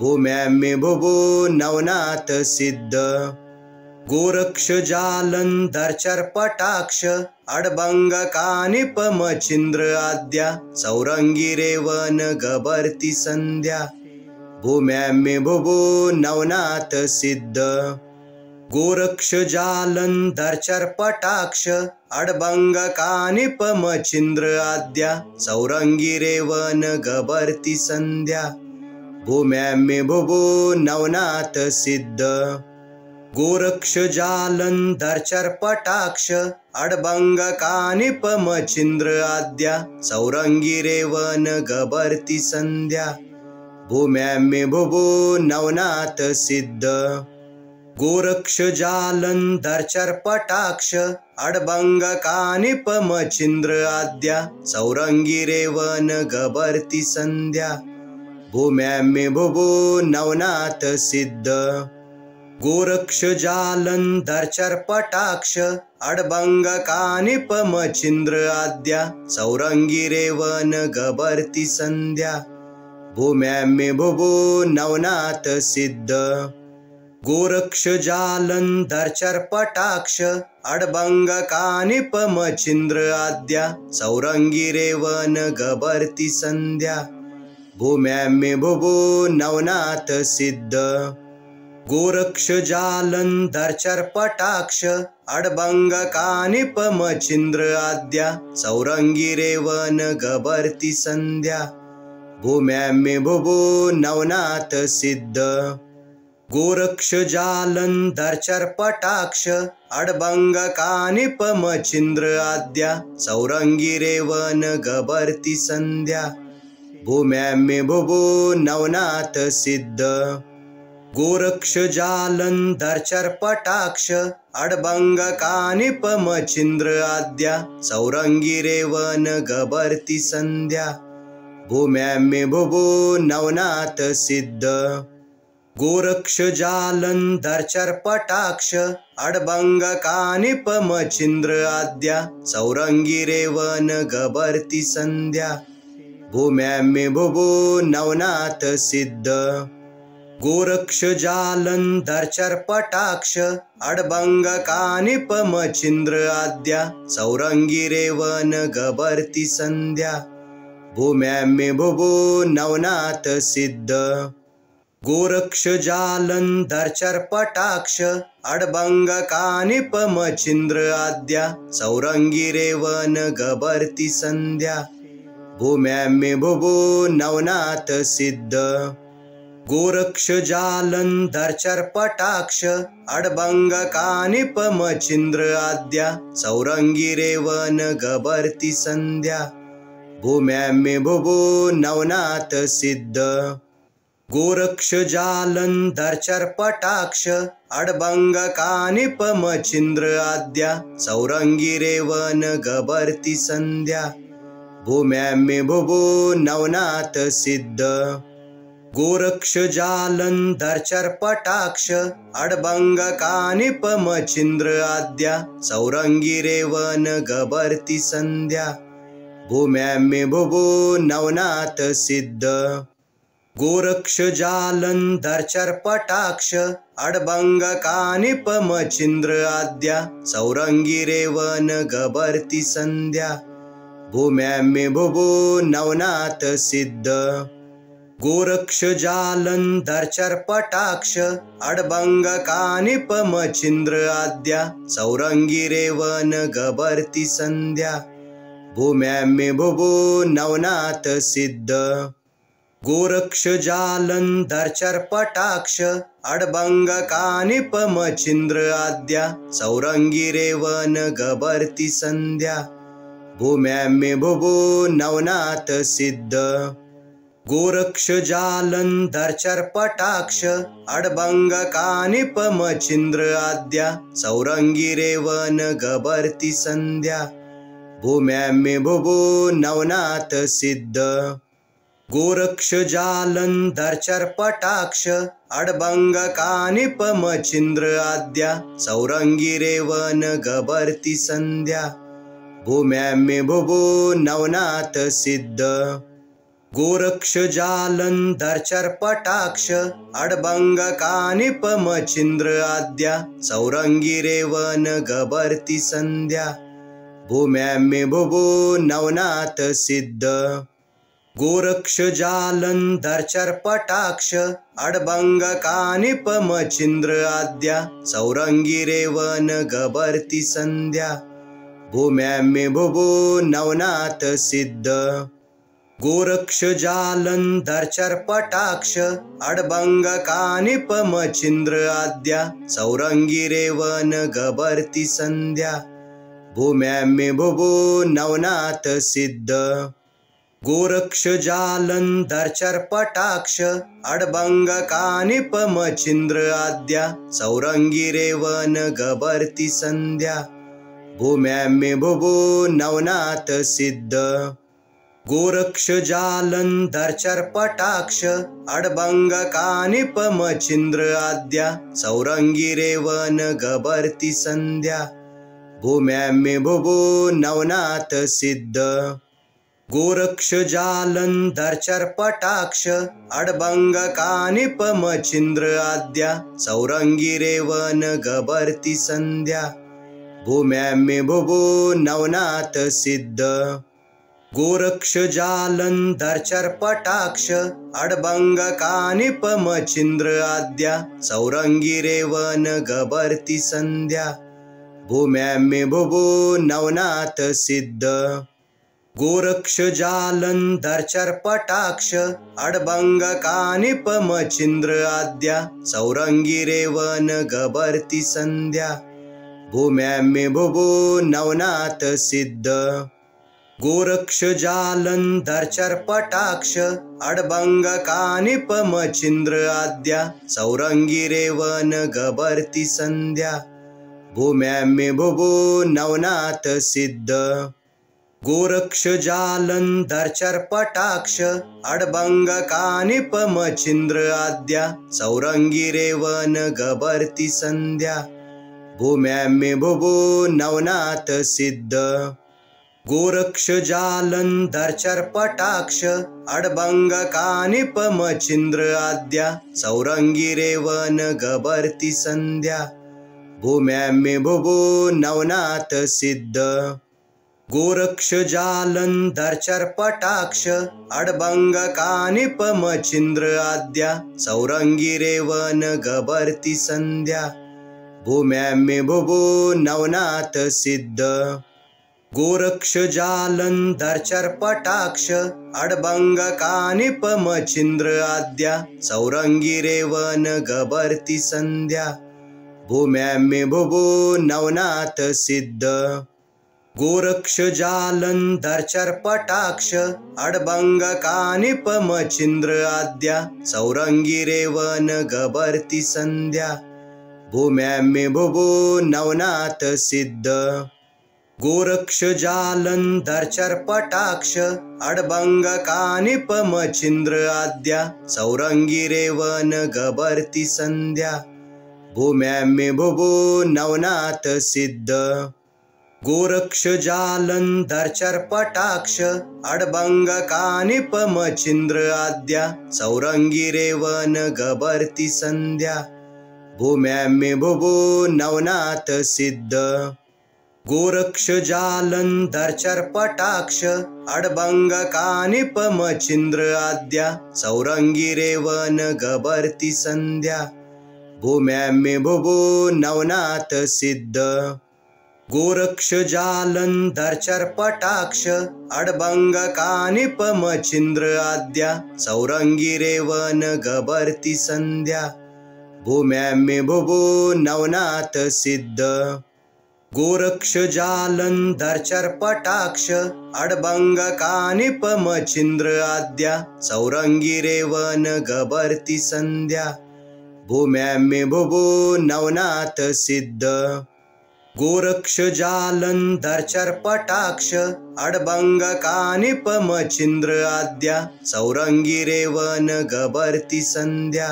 भूम्याम्ये भुवो Navnath Siddh Goraksh Jalandhar चर्पटाक्ष अडबंगकानिपमचिन्द्र Adya सौरंगिरेवन गभर्ति Sandhya भूम्याम्ये भुवो Navnath Siddh Goraksh Jalandhar चर्पटाक्ष अडबंगकानिपमचिन्द्र Adya सौरंगिरेवन गभर्ति Sandhya भूम्याम्ये भुवो Navnath Siddh Goraksh Jalandhar चर्पटाक्ष अडबंगकानिपमचिन्द्र Adya सौरंगिरेवन गभर्ति Sandhya भूम्याम्ये भुवो Navnath Siddh Goraksh Jalandhar चर्पटाक्ष अडबंगकानिपमचिन्द्र Adya सौरंगिरेवन गभर्ति Sandhya भूम्याम्ये भुवो Navnath Siddh Goraksh Jalandhar चर्पटाक्ष अडबंगकानिपमचिन्द्र Adya सौरंगिरेवन गभर्ति Sandhya भूम्याम्ये भुवो Navnath Siddh Goraksh Jalandhar चर्पटाक्ष अडबंगकानिपमचिन्द्र Adya सौरंगिरेवन गभर्ति Sandhya भूम्याम्ये भुवो Navnath Siddh Goraksh Jalandhar चर्पटाक्ष अडबंगकानिपमचिन्द्र Adya सौरंगिरेवन गभर्ति Sandhya भूम्याम्ये भुवो Navnath Siddh Goraksh Jalandhar चर्पटाक्ष अडबंगकानिपमचिन्द्र Adya सौरंगिरेवन गभर्ति Sandhya भूम्याम्ये भुवो Navnath Siddh Goraksh Jalandhar चर्पटाक्ष अडबंगकानिपमचिन्द्र Adya सौरंगिरेवन गभर्ति Sandhya भूम्याम्ये भुवो Navnath Siddh Goraksh Jalandhar चर्पटाक्ष अडबंगकानिपमचिन्द्र Adya सौरंगिरेवन गभर्ति Sandhya भूम्याम्ये भुवो Navnath Siddh Goraksh Jalandhar चर्पटाक्ष अडबंगकानिपमचिन्द्र Adya सौरंगिरेवन गभर्ति Sandhya भूम्याम्ये भुवो Navnath Siddh Goraksh Jalandhar चर्पटाक्ष अडबंगकानिपमचिन्द्र Adya सौरंगिरेवन गभर्ति Sandhya भूम्याम्ये भुवो Navnath Siddh Goraksh Jalandhar चर्पटाक्ष अडबंगकानिपमचिन्द्र Adya सौरंगिरेवन गभर्ति Sandhya भूम्याम्ये भुवो Navnath Siddh Goraksh Jalandhar चर्पटाक्ष अडबंगकानिपमचिन्द्र Adya सौरंगिरेवन गभर्ति Sandhya भूम्याम्ये भुवो Navnath Siddh Goraksh Jalandhar चर्पटाक्ष अडबंगकानिपमचिन्द्र Adya सौरंगिरेवन गभर्ति Sandhya भूम्याम्ये भुवो Navnath Siddh Goraksh Jalandhar चर्पटाक्ष अडबंगकानिपमचिन्द्र Adya सौरंगिरेवन गभर्ति Sandhya भूम्याम्ये भुवो Navnath Siddh Goraksh Jalandhar चर्पटाक्ष अडबंगकानिपमचिन्द्र Adya सौरंगिरेवन गभर्ति Sandhya भूम्यां भुवो Navnath Siddh Goraksh जालंधरचर्पटाक्ष अडबंग कानिपमचिन्द्र Adya सौरंगी Revan गभर्ति Sandhya भूम्यां भुवो Navnath Siddh Goraksh जालंधरचर्पटाक्ष अडबंग कानिपमचिन्द्र Adya सौरंगी Revan गभर्ति Sandhya भूम्यां भुवो Navnath Siddh Goraksh जालंधरचर्पटाक्ष अडबंग कानिपमचिन्द्र Adya सौरंगी Revan गभर्ति Sandhya भूम्यां भुवो Navnath Siddh Goraksh जालंधरचर्पटाक्ष अडबंग कानिपमचिन्द्र Adya सौरंगी Revan गभर्ति Sandhya भूम्यां भुवो Navnath Siddh Goraksh जालंधरचर्पटाक्ष अडबंग कानिपमचिन्द्र Adya सौरंगी Revan गभर्ति Sandhya भूम्यां भुवो Navnath Siddh Goraksh जालंधरचर्पटाक्ष अडबंग कानिपमचिन्द्र Adya सौरंगी Revan गभर्ति Sandhya भूम्यां भुवो Navnath Siddh Goraksh जालंधरचर्पटाक्ष अडबंग कानिपमचिन्द्र Adya सौरंगी Revan गभर्ति Sandhya भूम्यां भुवो Navnath Siddh Goraksh जालंधरचर्पटाक्ष अडबंग कानिपमचिन्द्र Adya सौरंगी Revan गभर्ति Sandhya भूम्यां भुवो Navnath Siddh Goraksh जालंधरचर्पटाक्ष अडबंग कानिपमचिन्द्र Adya सौरंगी Revan गभर्ति Sandhya भूम्यां भुवो Navnath Siddh Goraksh जालंधरचर्पटाक्ष अडबंग कानिपमचिन्द्र Adya सौरंगी Revan गभर्ति Sandhya भूम्यां भुवो Navnath Siddh Goraksh जालंधरचर्पटाक्ष अडबंग कानिपमचिन्द्र Adya सौरंगी Revan गभर्ति Sandhya भूम्यां भुवो Navnath Siddh Goraksh जालंधरचर्पटाक्ष अडबंग कानिपमचिन्द्र Adya सौरंगी Revan गभर्ति Sandhya भूम्यां भुवो Navnath Siddh Goraksh जालंधरचर्पटाक्ष अडबंग कानिपमचिन्द्र Adya सौरंगी Revan गभर्ति Sandhya भूम्यां भुवो Navnath Siddh Goraksh जालंधरचर्पटाक्ष अडबंग कानिपमचिन्द्र Adya सौरंगी Revan गभर्ति Sandhya भूम्यां भुवो Navnath Siddh Goraksh जालंधरचर्पटाक्ष अडबंग कानिपमचिन्द्र Adya सौरंगी Revan गभर्ति Sandhya भूम्यां भुवो Navnath Siddh Goraksh जालंधरचर्पटाक्ष अडबंग कानिपमचिन्द्र Adya सौरंगी Revan गभर्ति Sandhya भूम्यां भुवो Navnath Siddh Goraksh जालंधरचर्पटाक्ष अडबंग कानिपमचिन्द्र Adya सौरंगी Revan गभर्ति Sandhya भूम्यां भुवो Navnath Siddh Goraksh जालंधरचर्पटाक्ष अडबंग कानिपमचिन्द्र Adya सौरंगी Revan गभर्ति Sandhya भूम्यां भुवो Navnath Siddh Goraksh जालंधरचर्पटाक्ष अडबंग कानिपमचिन्द्र Adya सौरंगी Revan गभर्ति Sandhya भूम्यां भुवो Navnath Siddh Goraksh जालंधरचर्पटाक्ष अडबंग कानिपमचिन्द्र Adya सौरंगी Revan गभर्ति Sandhya भूम्यां भुवो Navnath Siddh Goraksh Jalandhar चर्पटाक्ष अडबंग कानिप Machhindra Adya सौरंगी Revan गभर्ती Sandhya भूम्याम्य भुभु Navnath Siddh Goraksh Jalandhar चर्पटाक्ष अडबंग कानिप Machhindra Adya सौरंगी Revan गभर्ती Sandhya भूम्याम्य भुभु Navnath Siddh Goraksh Jalandhar चर्पटाक्ष अडबंग कानिप Machhindra Adya सौरंगी Revan गभर्ती Sandhya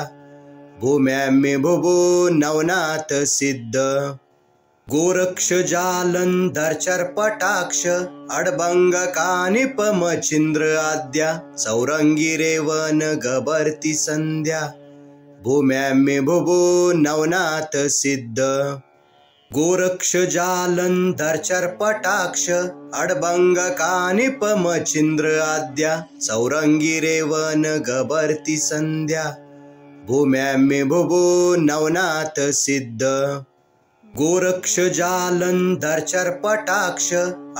भूम्याम्य भुभु Navnath Siddh Goraksh Jalandhar चर्पटाक्ष अडबंग कानिप Machhindra Adya सौरंगी Revan गभर्ती Sandhya भूम्याम्य भुभु Navnath Siddh Goraksh Jalandhar चर्पटाक्ष अडबंग कानिप Machhindra Adya सौरंगी Revan गभर्ती Sandhya भूम्याम्य भुभु Navnath Siddh Goraksh Jalandhar चर्पटाक्ष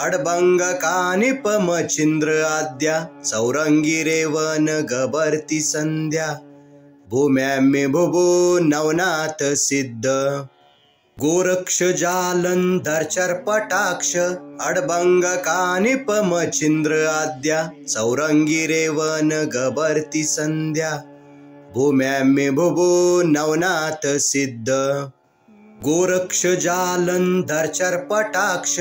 अडबंग कानिप Machhindra Adya सौरंगी Revan गभर्ती Sandhya भूम्याम्य भुभु Navnath Siddh Goraksh Jalandhar चर्पटाक्ष अडबंग कानिप Machhindra Adya सौरंगी Revan गभर्ती Sandhya भूम्याम्य भुभु Navnath Siddh Goraksh Jalandhar चर्पटाक्ष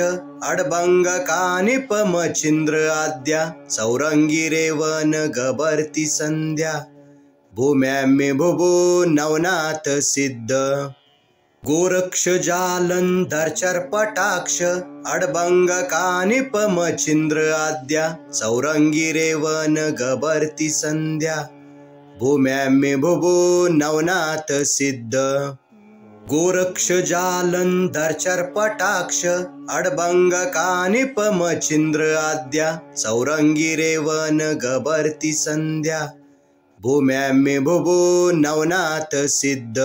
अडबंग कानिप Machhindra Adya सौरंगी Revan गभर्ती Sandhya भूम्याम्य भुभु Navnath Siddh Goraksh Jalandhar चर्पटाक्ष अडबंग कानिप Machhindra Adya सौरंगी Revan गभर्ती Sandhya भूम्याम्य भुभु Navnath Siddh Goraksh Jalandhar चर्पटाक्ष अडबंग कानिप Machhindra Adya सौरंगी Revan गभर्ती Sandhya भूम्याम्य भुभु Navnath Siddh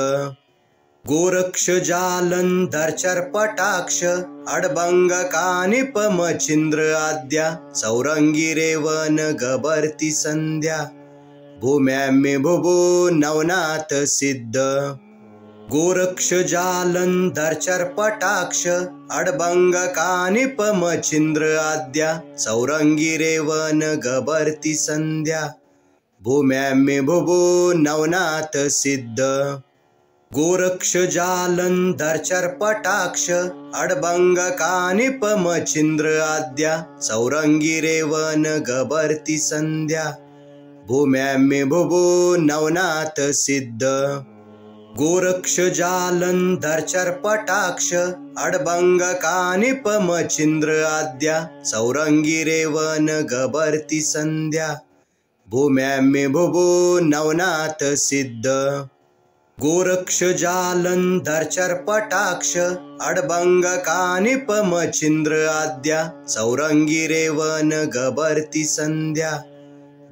Goraksh Jalandhar चर्पटाक्ष अडबंग कानिप Machhindra Adya सौरंगी Revan गभर्ती Sandhya भूम्याम्य भुभु Navnath Siddh Goraksh Jalandhar चर्पटाक्ष अडबंग कानिप Machhindra Adya सौरंगी Revan गभर्ती Sandhya भूम्याम्य भुभु Navnath Siddh Goraksh Jalandhar चर्पटाक्ष अडबंग कानिप Machhindra Adya सौरंगी Revan गभर्ती Sandhya भूम्याम्य भुभु Navnath Siddh Goraksh Jalandhar चर्पटाक्ष अडबंग कानिप Machhindra Adya सौरंगी Revan गभर्ती Sandhya भूम्याम्य भुभु Navnath Siddh Goraksh Jalandhar चर्पटाक्ष अडबंग कानिप Machhindra Adya सौरंगी Revan गभर्ती Sandhya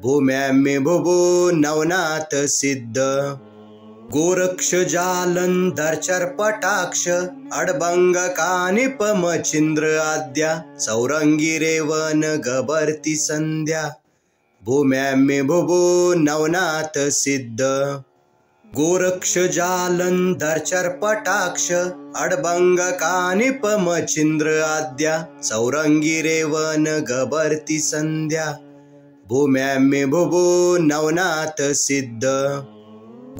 भूम्याम्य भुभु Navnath Siddh Goraksh Jalandhar चर्पटाक्ष अडबंग कानिप Machhindra Adya सौरंगी Revan गभर्ती Sandhya भूम्याम्य भुभु Navnath Siddh Goraksh Jalandhar चर्पटाक्ष अडबंग कानिप Machhindra Adya सौरंगी Revan गभर्ती Sandhya भूम्याम्य भुभु Navnath Siddh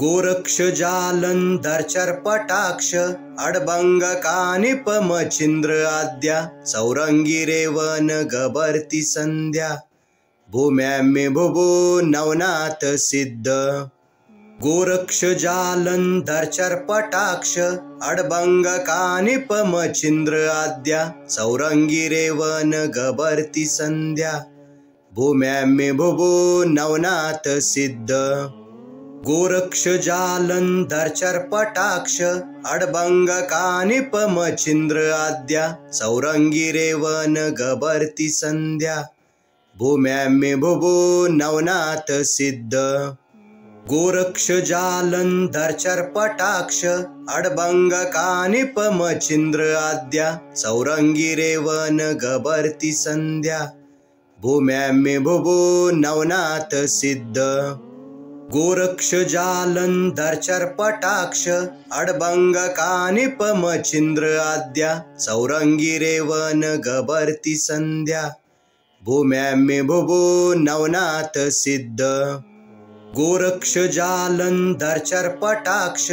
Goraksh Jalandhar चर्पटाक्ष अडबंग कानिप Machhindra Adya सौरंगी Revan गभर्ती Sandhya भूम्याम्य भुभु Navnath Siddh Goraksh Jalandhar चर्पटाक्ष अडबंग कानिप Machhindra Adya सौरंगी Revan गभर्ती Sandhya भूम्याम्य भुभु Navnath Siddh Goraksh Jalandhar चर्पटाक्ष अडबंग कानिप Machhindra Adya सौरंगी Revan गभर्ती Sandhya भूम्याम्य भुभु Navnath Siddh Goraksh Jalandhar चर्पटाक्ष अडबंग कानिपमचिंद्र Adya Chaurangi Revan गबर्ती Sandhya भूम्याम्य भुभो Navnath Siddh Goraksh Jalandhar चर्पटाक्ष अडबंग कानिपमचिंद्र Adya Chaurangi Revan गबर्ती Sandhya भूम्याम्य भुभो Navnath Siddh Goraksh Jalandhar चर्पटाक्ष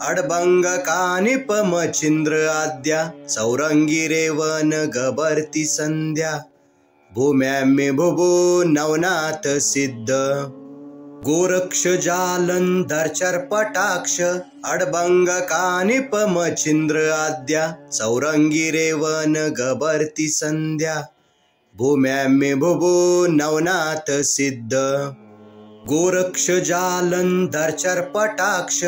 अडबंग कानिपमचिंद्र Adya Chaurangi Revan गबर्ती Sandhya भूम्याम्य भुभो Navnath Siddh Goraksh Jalandhar चर्पटाक्ष अडबंग कानिपमचिंद्र Adya Chaurangi Revan गबर्ती Sandhya भूम्याम्य भुभो Navnath Siddh Goraksh Jalandhar चर्पटाक्ष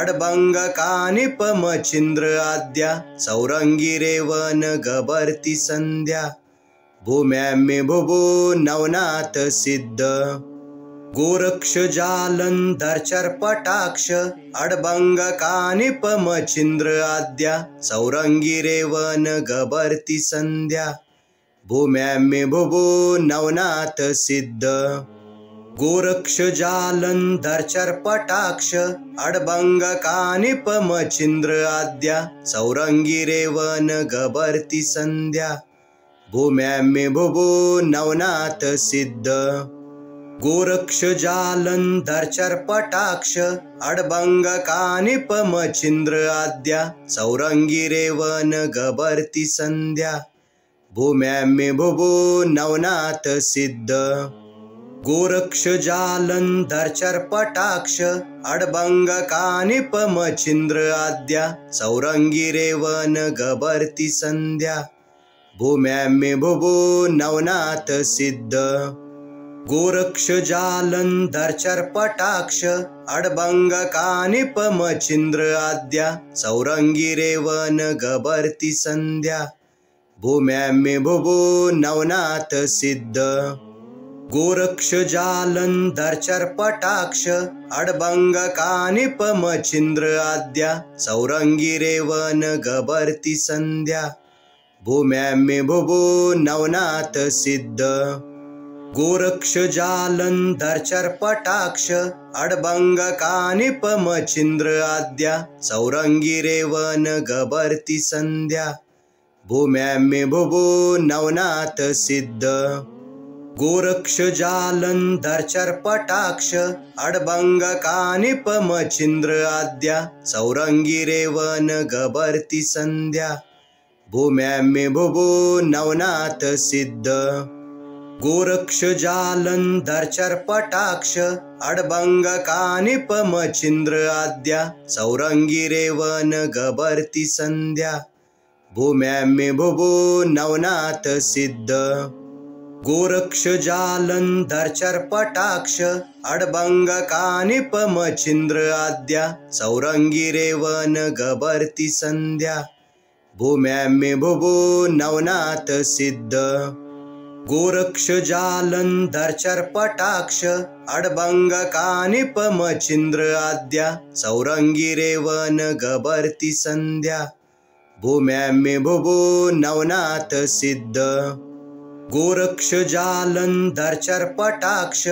अडबंग कानिपमचिंद्र Adya Chaurangi Revan गबर्ती Sandhya भूम्याम्य भुभो Navnath Siddh Goraksh Jalandhar चर्पटाक्ष अडबंग कानिपमचिंद्र Adya Chaurangi Revan गबर्ती Sandhya भूम्याम्य भुभो Navnath Siddh Goraksh Jalandhar चर्पटाक्ष अडबंग कानिपमचिंद्र Adya Chaurangi Revan गबर्ती Sandhya भूम्याम्य भुभो Navnath Siddh Goraksh Jalandhar चर्पटाक्ष अडबंग कानिपमचिंद्र Adya Chaurangi Revan गबर्ती Sandhya भूम्याम्य भुभो Navnath Siddh Goraksh Jalandhar चर्पटाक्ष अडबंग कानिपमचिंद्र Adya Chaurangi Revan गबर्ती Sandhya भूम्याम्य भुभो Navnath Siddh Goraksh Jalandhar चर्पटाक्ष अडबंग कानिपमचिंद्र Adya Chaurangi Revan गबर्ती Sandhya भूम्याम्य भुभो Navnath Siddh Goraksh Jalandhar चर्पटाक्ष अडबंग कानिपमचिंद्र Adya Chaurangi Revan गबर्ती Sandhya भूम्याम्य भुभो Navnath Siddh Goraksh Jalandhar चर्पटाक्ष अडबंग कानिपमचिंद्र Adya Chaurangi Revan गबर्ती Sandhya भूम्याम्य भुभो Navnath Siddh Goraksh Jalandhar चर्पटाक्ष अडबंग कानिपमचिंद्र Adya Chaurangi Revan गबर्ती Sandhya भूम्याम्य भुभो Navnath Siddh Goraksh Jalandhar चर्पटाक्ष अडबंग कानिपमचिंद्र Adya Chaurangi Revan गबर्ती Sandhya भूम्याम्य भुभो Navnath Siddh Goraksh Jalandhar चर्पटाक्ष अडबंग कानिपमचिंद्र Adya Chaurangi Revan गबर्ती Sandhya भूम्याम्य भुभो Navnath Siddh Goraksh Jalandhar चर्पटाक्ष अडबंग कानिपमचिंद्र Adya Chaurangi Revan गबर्ती Sandhya भूम्याम्य भुभो Navnath Siddh Goraksh Jalandhar चर्पटाक्ष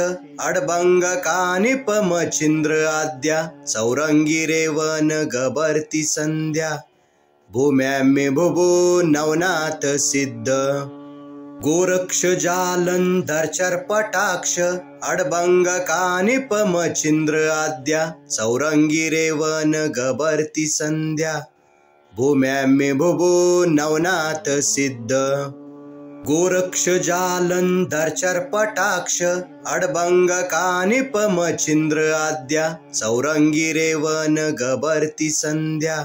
अडबंग कानिपमचिंद्र Adya Chaurangi Revan गबर्ती Sandhya भूम्याम्य भुभो Navnath Siddh Goraksh Jalandhar चर्पटाक्ष अडबंग कानिपमचिंद्र Adya Chaurangi Revan गबर्ती Sandhya भूम्याम्य भुभो Navnath Siddh Goraksh Jalandhar चर्पटाक्ष अडबंग कानिपमचिंद्र Adya Chaurangi Revan गबर्ती Sandhya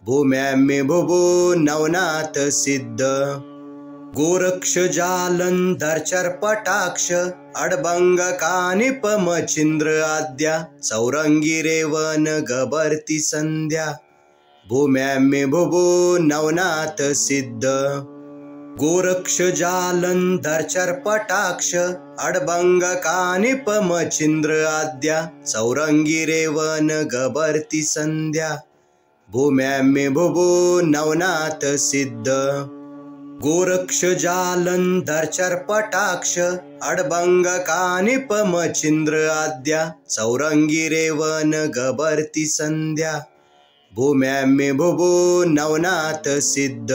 भूम्याम्य भुभो Navnath Siddh Goraksh Jalandhar चर्पटाक्ष अडबंग कानिपमचिंद्र Adya Chaurangi Revan गबर्ती Sandhya भूम्याम्य भुभो Navnath Siddh Goraksh Jalandhar चर्पटाक्ष अडबंग कानिपमचिंद्र Adya Chaurangi Revan गबर्ती Sandhya भूम्याम्य भुभु Navnath Siddh Goraksh Jalandhar चर्पटाक्ष अडबंग कानिपमचिंद्र Adya Chaurangi Revan गबर्ती Sandhya भूम्याम्य भुभु Navnath Siddh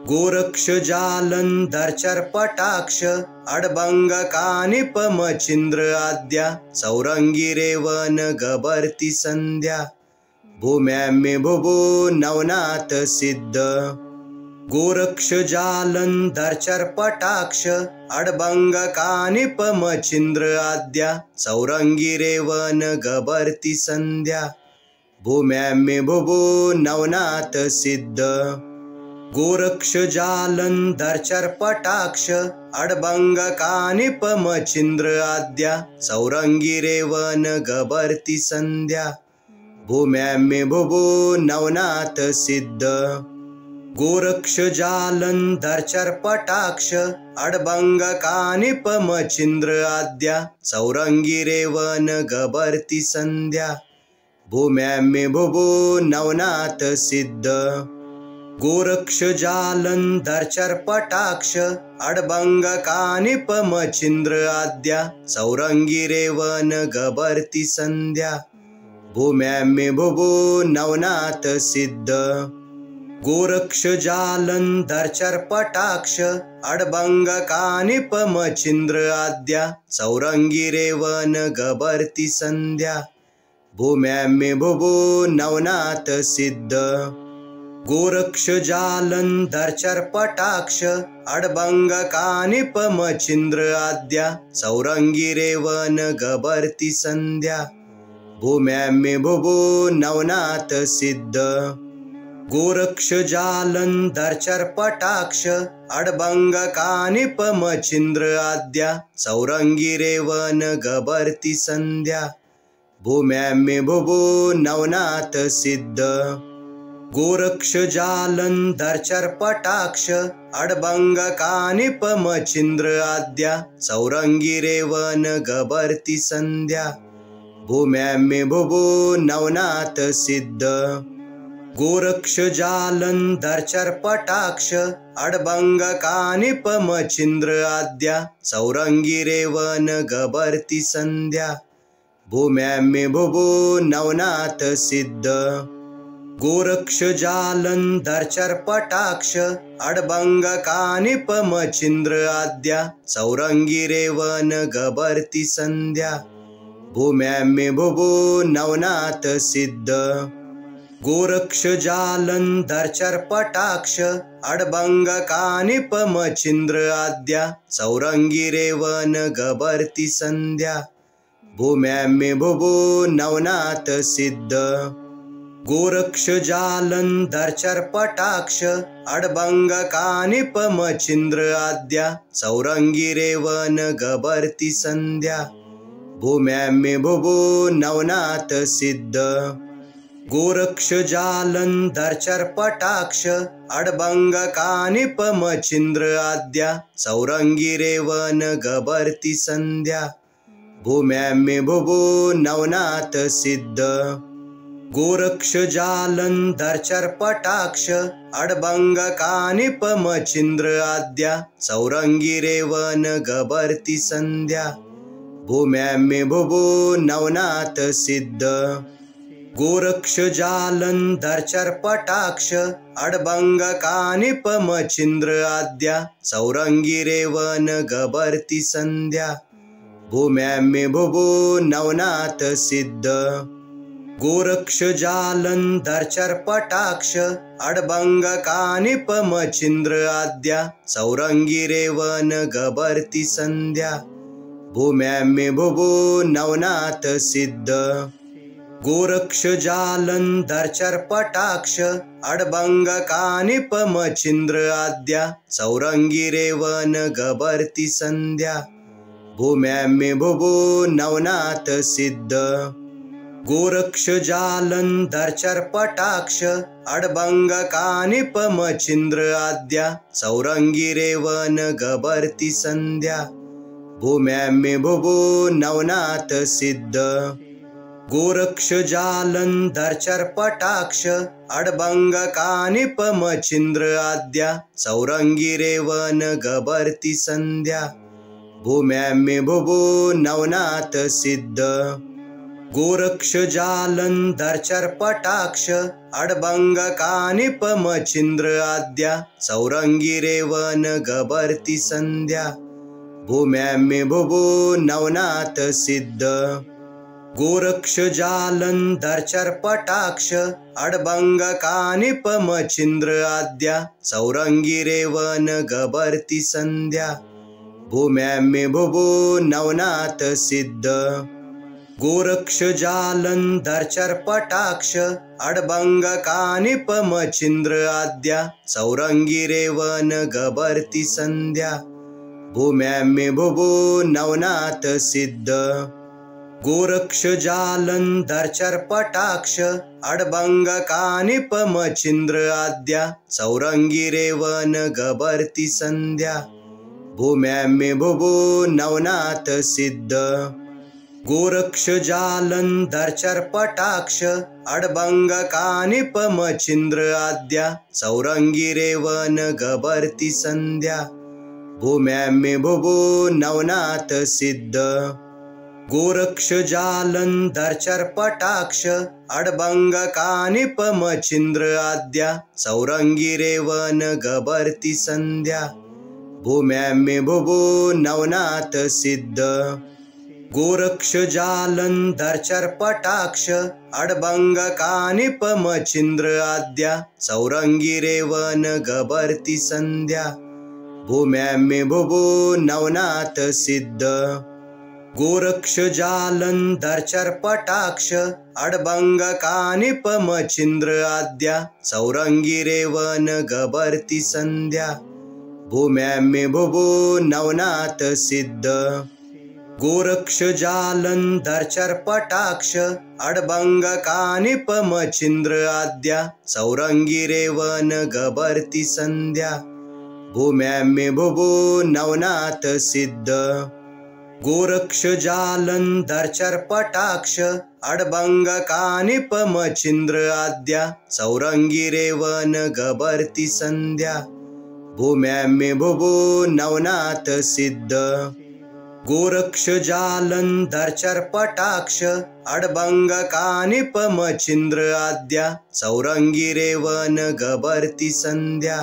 Goraksh Jalandhar चर्पटाक्ष अडबंग कानिपमचिंद्र Adya Chaurangi Revan गबर्ती Sandhya भूम्याम्य भुभु Navnath Siddh Goraksh Jalandhar चर्पटाक्ष अडबंग कानिपमचिंद्र Adya Chaurangi Revan गबर्ती Sandhya भूम्याम्य भुभु Navnath Siddh Goraksh Jalandhar चर्पटाक्ष अडबंग कानिपमचिंद्र Adya Chaurangi Revan गबर्ती Sandhya भूम्याम्य भुभु Navnath Siddh Goraksh Jalandhar चर्पटाक्ष अडबंग कानिपमचिंद्र Adya Chaurangi Revan गबर्ती Sandhya भूम्याम्य भुभु Navnath Siddh Goraksh Jalandhar चर्पटाक्ष अडबंग कानिपमचिंद्र Adya Chaurangi Revan गबर्ती Sandhya भूम्याम्य भुभु Navnath Siddh Goraksh Jalandhar चर्पटाक्ष अडबंग कानिपमचिंद्र Adya Chaurangi Revan गबर्ती Sandhya भूम्याम्य भुभु Navnath Siddh Goraksh Jalandhar चर्पटाक्ष अडबंग कानिपमचिंद्र Adya Chaurangi Revan गबर्ती Sandhya भूम्याम्य भुभु Navnath Siddh Goraksh Jalandhar चर्पटाक्ष अडबंग कानिपमचिंद्र Adya Chaurangi Revan गबर्ती Sandhya भूम्याम्य भुभु Navnath Siddh Goraksh Jalandhar चर्पटाक्ष अडबंग कानिपमचिंद्र Adya Chaurangi Revan गबर्ती Sandhya भूम्याम्य भुभु Navnath Siddh Goraksh Jalandhar चर्पटाक्ष अडबंग कानिपमचिंद्र Adya Chaurangi Revan गबर्ती Sandhya भूम्याम्य भुभु Navnath Siddh Goraksh Jalandhar चर्पटाक्ष अडबंग कानिपमचिंद्र Adya Chaurangi Revan गबर्ती Sandhya भूम्याम्य भुभु Navnath Siddh Goraksh Jalandhar चर्पटाक्ष अडबंग कानिपमचिंद्र Adya Chaurangi Revan गबर्ती Sandhya भूम्याम्य भुभु Navnath Siddh Goraksh Jalandhar चर्पटाक्ष अडबंग कानिपमचिंद्र Adya Chaurangi Revan गबर्ती Sandhya भूम्याम्य भुभु Navnath Siddh Goraksh Jalandhar चर्पटाक्ष अडबंग कानिपमचिंद्र Adya Chaurangi Revan गबर्ती Sandhya भूम्याम्य भुभु Navnath Siddh Goraksh Jalandhar चर्पटाक्ष अडबंग कानिपमचिंद्र Adya Chaurangi Revan गबर्ती Sandhya भूम्याम्य भुभु Navnath Siddh Goraksh Jalandhar चर्पटाक्ष अडबंग कानिपमचिंद्र Adya Chaurangi Revan गबर्ती Sandhya भूम्याम्य भुभु Navnath Siddh Goraksh Jalandhar चर्पटाक्ष अडबंग कानिपमचिंद्र Adya Chaurangi Revan गबर्ती Sandhya भूम्याम्य भुभु Navnath Siddh Goraksh Jalandhar चर्पटाक्ष अडबंग कानिपमचिंद्र Adya Chaurangi Revan गबर्ती Sandhya भूम्याम्य भुभु Navnath Siddh Goraksh Jalandhar चर्पटाक्ष अडबंग कानिप Machhindra Adya Chaurangi Revan गबर्ती Sandhya भूम्याम्य भुभु Navnath Siddh Goraksh Jalandhar चर्पटाक्ष अडबंग कानिप Machhindra Adya Chaurangi Revan गबर्ती Sandhya भूम्याम्य भुभु Navnath Siddh Goraksh Jalandhar चर्पटाक्ष अडबंग कानिप Machhindra Adya Chaurangi Revan गबर्ती Sandhya भूम्याम्य भुभु Navnath Siddh Goraksh Jalandhar चर्पटाक्ष अडबंग कानिप Machhindra Adya Chaurangi Revan गबर्ती Sandhya भूम्याम्य भुभु Navnath Siddh Goraksh Jalandhar चर्पटाक्ष अडबंग कानिप Machhindra Adya Chaurangi Revan गबर्ती Sandhya भूम्याम्य भुभु Navnath Siddh Goraksh Jalandhar चर्पटाक्ष अडबंग कानिप Machhindra Adya Chaurangi Revan गबर्ती Sandhya भूम्याम्य भुभु Navnath Siddh Goraksh Jalandhar चर्पटाक्ष अडबंग कानिप Machhindra Adya Chaurangi Revan गबर्ती Sandhya भूम्याम्य भुभु Navnath Siddh Goraksh Jalandhar चर्पटाक्ष अडबंग कानिप Machhindra Adya Chaurangi Revan गबर्ती Sandhya भूम्याम्य भुभु Navnath Siddh Goraksh Jalandhar चर्पटाक्ष अडबंग कानिप Machhindra Adya Chaurangi Revan गबर्ती Sandhya भूम्याम्य भुभु Navnath Siddh Goraksh Jalandhar चर्पटाक्ष अडबंग कानिप Machhindra Adya Chaurangi Revan गबर्ती Sandhya भूम्याम्य भुभु Navnath Siddh Goraksh Jalandhar चर्पटाक्ष अडबंग कानिप Machhindra Adya Chaurangi Revan गबर्ती Sandhya भूम्याम्य भुभु Navnath Siddh Goraksh Jalandhar चर्पटाक्ष अडबंग कानिप Machhindra Adya Chaurangi Revan गबर्ती Sandhya भूम्याम्य भुभु Navnath Siddh Goraksh Jalandhar चर्पटाक्ष अडबंग कानिप Machhindra Adya Chaurangi Revan गबर्ती Sandhya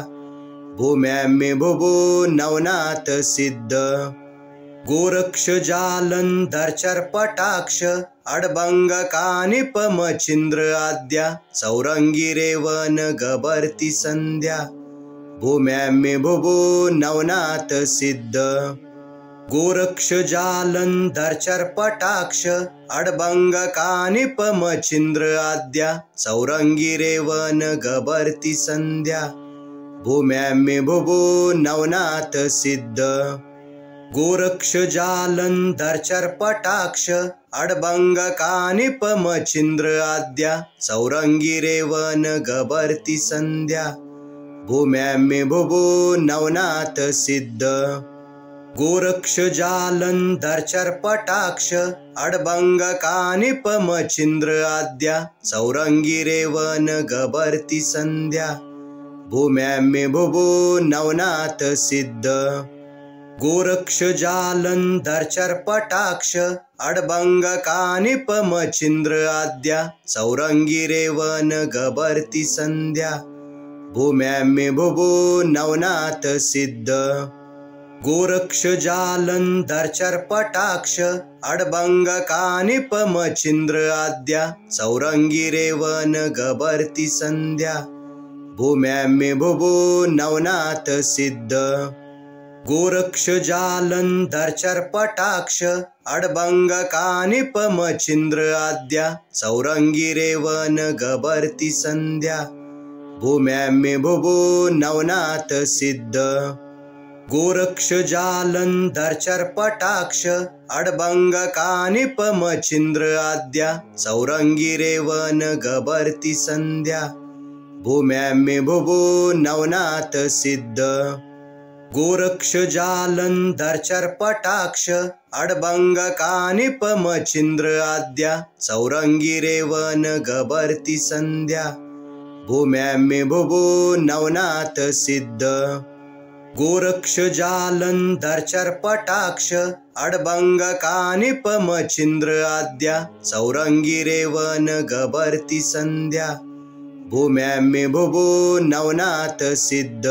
भूम्याम्य भुभु Navnath Siddh Goraksh Jalandhar चर्पटाक्ष अडबंग कानिप Machhindra Adya Chaurangi Revan गबर्ती Sandhya भूम्याम्य भुभु Navnath Siddh Goraksh Jalandhar चर्पटाक्ष अडबंग कानिप Machhindra Adya Chaurangi Revan गबर्ती Sandhya भूम्याम्य भुभु Navnath Siddh Goraksh Jalandhar चर्पटाक्ष अडबंग कानिप Machhindra Adya Chaurangi Revan गबर्ती Sandhya भूम्याम्य भुभु Navnath Siddh Goraksh Jalandhar चर्पटाक्ष अडबंग कानिप Machhindra Adya Chaurangi Revan गबर्ती Sandhya भूम्याम्य भुभु Navnath Siddh Goraksh Jalandhar चर्पटाक्ष अडबंग कानिप Machhindra Adya Chaurangi Revan गबर्ती Sandhya भूम्याम्य भुभु Navnath Siddh Goraksh Jalandhar चर्पटाक्ष अडबंग कानिप Machhindra Adya Chaurangi Revan गबर्ती Sandhya भूम्याम्य भुभु Navnath Siddh Goraksh Jalandhar चर्पटाक्ष अडबंग कानिप Machhindra Adya Chaurangi Revan गबर्ती Sandhya भूम्याम्य भुभु Navnath Siddh Goraksh Jalandhar चर्पटाक्ष अडबंगकानिपमचिन्द्र Adya सौरंगी Revan गबर्ति Sandhya भूम्याम्ये भुवो Navnath Siddh Goraksh Jalandhar चर्पटाक्ष अडबंगकानिपमचिन्द्र Adya सौरंगी Revan गबर्ति Sandhya भूम्याम्ये भुवो Navnath Siddh Goraksh Jalandhar चर्पटाक्ष अडबंगकानिपमचिन्द्र Adya सौरंगी Revan गबर्ति Sandhya भूम्याम्ये भुवो Navnath Siddh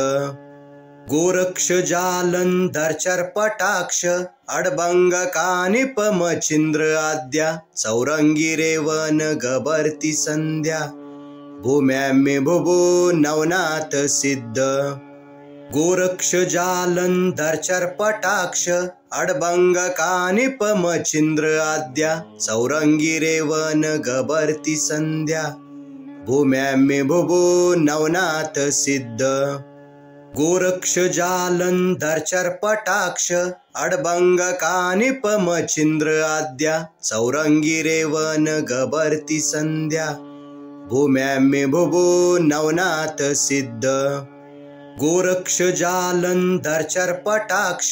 Goraksh Jalandhar चर्पटाक्ष अडबंगकानिपमचिन्द्र Adya सौरंगी Revan गबर्ति Sandhya भूम्याम्ये भुवो Navnath Siddh Goraksh Jalandhar चर्पटाक्ष अडबंगकानिपमचिन्द्र Adya सौरंगी Revan गबर्ति Sandhya भूम्याम्ये भुवो Navnath Siddh Goraksh Jalandhar चर्पटाक्ष अडबंगकानिपमचिन्द्र Adya सौरंगी Revan गबर्ति Sandhya भूम्याम्ये भुवो Navnath Siddh Goraksh Jalandhar चर्पटाक्ष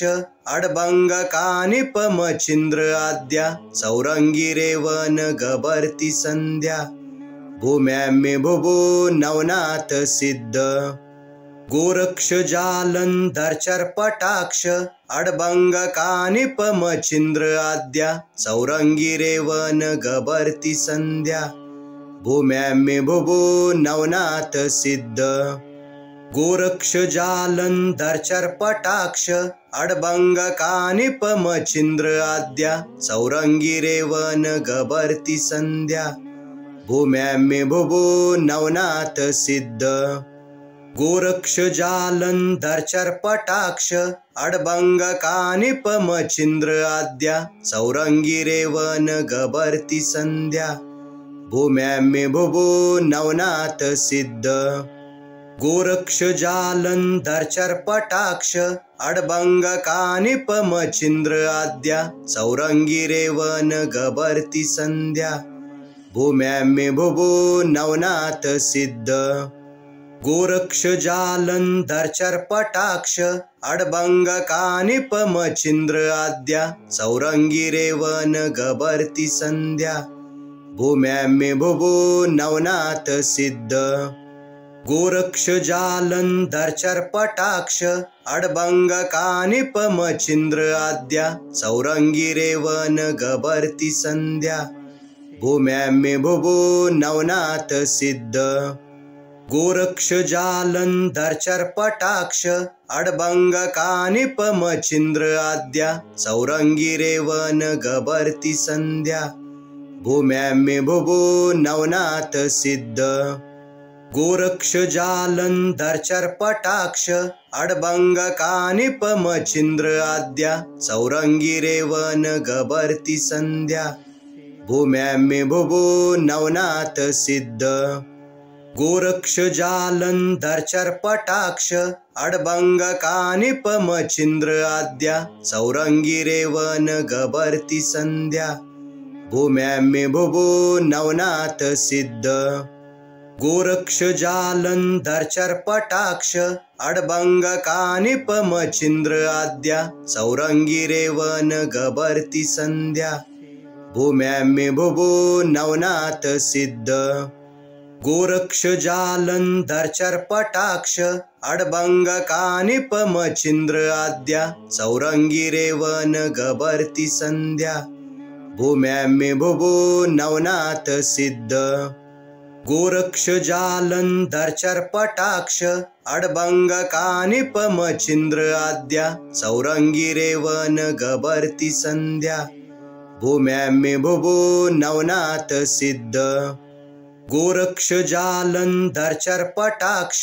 अडबंगकानिपमचिन्द्र Adya सौरंगी Revan गबर्ति Sandhya भूम्याम्ये भुवो Navnath Siddh Goraksh Jalandhar चर्पटाक्ष अडबंगकानिपमचिन्द्र Adya सौरंगी Revan गबर्ति Sandhya भूम्याम्ये भुवो Navnath Siddh Goraksh Jalandhar चर्पटाक्ष अडबंगकानिपमचिन्द्र Adya सौरंगी Revan गबर्ति Sandhya भूम्याम्ये भुवो Navnath Siddh Goraksh Jalandhar चर्पटाक्ष अडबंगकानिपमचिन्द्र Adya सौरंगी Revan गबर्ति Sandhya भूम्याम्ये भुवो Navnath Siddh Goraksh Jalandhar चर्पटाक्ष अडबंगकानिपमचिन्द्र Adya सौरंगी Revan गबर्ति Sandhya भूम्याम्ये भुवो Navnath Siddh Goraksh Jalandhar चर्पटाक्ष अडबंगकानिपमचिन्द्र Adya सौरंगी Revan गबर्ति Sandhya भूम्याम्ये भुवो Navnath Siddh Goraksh Jalandhar चर्पटाक्ष अडबंगकानिपमचिन्द्र Adya सौरंगी Revan गबर्ति Sandhya भूम्याम्ये भुवो Navnath Siddh Goraksh Jalandhar चर्पटाक्ष अडबंगकानिपमचिन्द्र Adya सौरंगी Revan गबर्ति Sandhya भूम्याम्ये भुवो Navnath Siddh Goraksh Jalandhar चर्पटाक्ष अडबंगकानिपमचिन्द्र Adya सौरंगी Revan गबर्ति Sandhya भूम्याम्ये भुवो Navnath Siddh Goraksh Jalandhar चर्पटाक्ष अडबंगकानिपमचिन्द्र Adya सौरंगी Revan गबर्ति Sandhya भूम्याम्ये भुवो Navnath Siddh Goraksh Jalandhar चर्पटाक्ष अडबंगकानिपमचिन्द्र Adya सौरंगी Revan गबर्ति Sandhya भूम्याम्ये भुवो Navnath Siddh Goraksh Jalandhar चर्पटाक्ष अडबंगकानिपमचिन्द्र Adya सौरंगी Revan गबर्ति Sandhya भूम्याम्ये भुवो Navnath Siddh Goraksh Jalandhar चर्पटाक्ष अडबंगकानिपमचिन्द्र Adya सौरंगी Revan गबर्ति Sandhya भूम्याम्ये भुवो Navnath Siddh Goraksh Jalandhar चर्पटाक्ष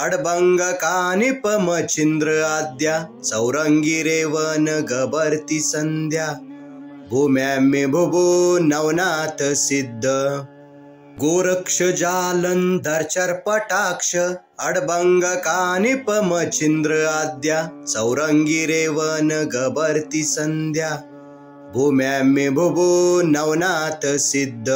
अडबंगकानिपमचिन्द्र Adya सौरंगी Revan गबर्ति Sandhya भूम्याम्ये भुवो Navnath Siddh Goraksh Jalandhar चर्पटाक्ष अडभंग कानिपमच्छिन्द्र Adya सौरंगी Revan गभर्ति Sandhya भूम्याम्ये भुवो Navnath Siddh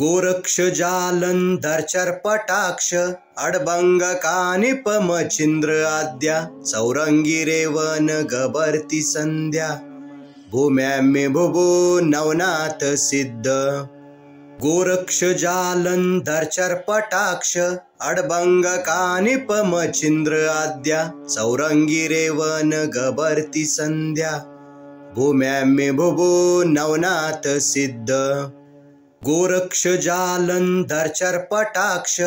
Goraksh Jalandhar चर्पटाक्ष अडभंग कानिपमच्छिन्द्र Adya सौरंगी Revan गभर्ति Sandhya भूम्याम्ये भुवो Navnath Siddh Goraksh Jalandhar चर्पटाक्ष अडभंग कानिपमच्छिन्द्र Adya सौरंगी Revan गभर्ति Sandhya भूम्याम्ये भुवो Navnath Siddh Goraksh Jalandhar चर्पटाक्ष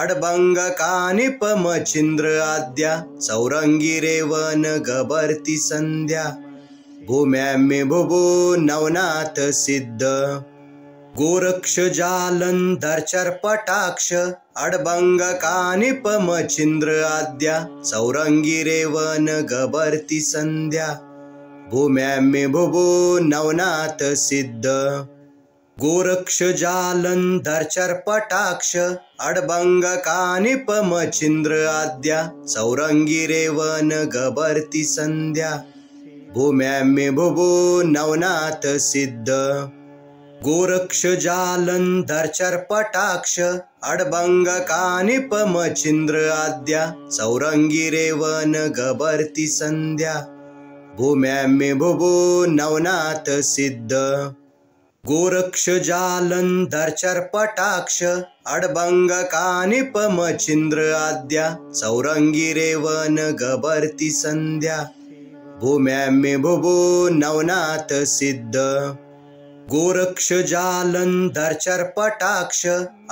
अडभंग कानिपमच्छिन्द्र Adya सौरंगी Revan गभर्ति Sandhya भूम्याम्ये भुवो Navnath Siddh Goraksh Jalandhar चर्पटाक्ष अडभंग कानिपमच्छिन्द्र Adya सौरंगी Revan गभर्ति Sandhya भूम्याम्ये भुवो Navnath Siddh Goraksh Jalandhar चर्पटाक्ष अडभंग कानिपमच्छिन्द्र Adya सौरंगी Revan गभर्ति Sandhya भूम्याम्ये भुवो Navnath Siddh Goraksh Jalandhar चर्पटाक्ष अडभंग कानिपमच्छिन्द्र Adya सौरंगी Revan गभर्ति Sandhya भूम्याम्ये भुवो Navnath Siddh Goraksh Jalandhar चर्पटाक्ष अडभंग कानिपमच्छिन्द्र Adya सौरंगी Revan गभर्ति Sandhya भूम्याम्ये भुवो Navnath Siddh Goraksh Jalandhar चर्पटाक्ष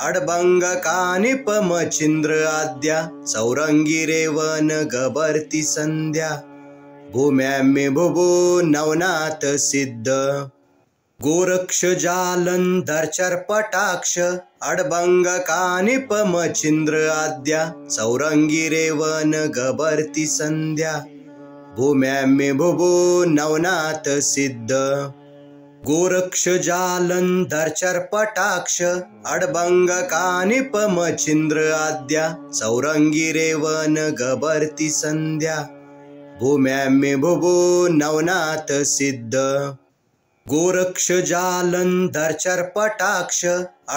अडभंग कानिपमच्छिन्द्र Adya सौरंगी Revan गभर्ति Sandhya भूम्याम्ये भुवो Navnath Siddh Goraksh Jalandhar चर्पटाक्ष अडभंग कानिपमच्छिन्द्र Adya सौरंगी Revan गभर्ति Sandhya भूम्याम्ये भुवो Navnath Siddh Goraksh Jalandhar चर्पटाक्ष अडभंग कानिपमच्छिन्द्र Adya सौरंगी Revan गभर्ति Sandhya भूम्याम्ये भुवो Navnath Siddh Goraksh Jalandhar चर्पटाक्ष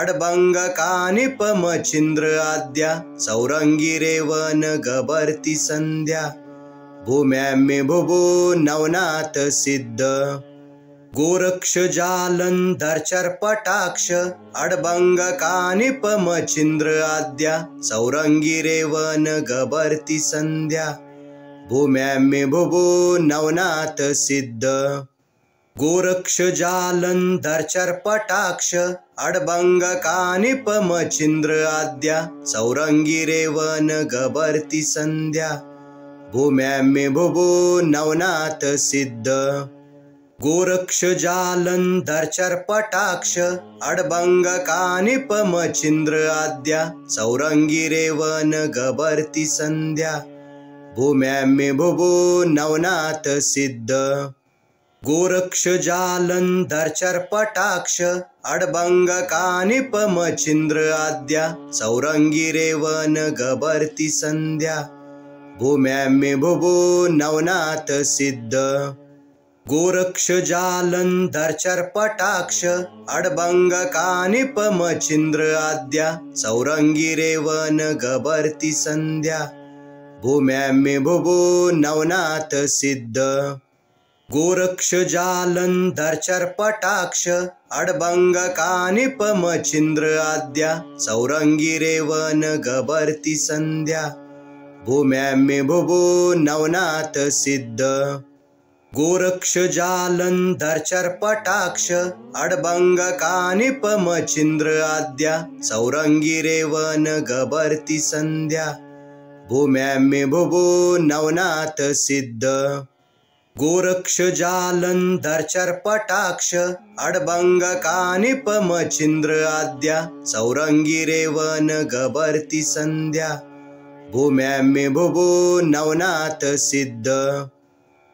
अडभंग कानिपमच्छिन्द्र Adya सौरंगी Revan गभर्ति Sandhya भूम्याम्ये भुवो Navnath Siddh Goraksh Jalandhar चर्पटाक्ष अडभंग कानिपमच्छिन्द्र Adya सौरंगी Revan गभर्ति Sandhya भूम्याम्ये भुवो Navnath Siddh Goraksh Jalandhar चर्पटाक्ष अडभंग कानिपमच्छिन्द्र Adya सौरंगी Revan गभर्ति Sandhya भूम्याम्ये भुवो Navnath Siddh Goraksh Jalandhar चर्पटाक्ष अडभंग कानिपमच्छिन्द्र Adya सौरंगी Revan गभर्ति Sandhya भूम्याम्ये भुवो Navnath Siddh Goraksh Jalandhar चर्पटाक्ष अडभंग कानिपमच्छिन्द्र Adya सौरंगी Revan गभर्ति Sandhya भूम्याम्ये भुवो Navnath Siddh Goraksh Jalandhar चर्पटाक्ष अडभंग कानिपमच्छिन्द्र Adya सौरंगी Revan गभर्ति Sandhya भूम्याम्ये भुवो Navnath Siddh Goraksh Jalandhar चर्पटाक्ष अडभंग कानिपमच्छिन्द्र Adya सौरंगी Revan गभर्ति Sandhya भूम्याम्ये भुवो Navnath Siddh Goraksh Jalandhar चर्पटाक्ष अडभंग कानिपमच्छिन्द्र Adya सौरंगी Revan गभर्ति Sandhya भूम्याम्ये भुवो Navnath Siddh Goraksh Jalandhar चर्पटाक्ष अडभंग कानिपमच्छिन्द्र Adya सौरंगी Revan गभर्ति Sandhya भूम्याम्ये भुवो Navnath Siddh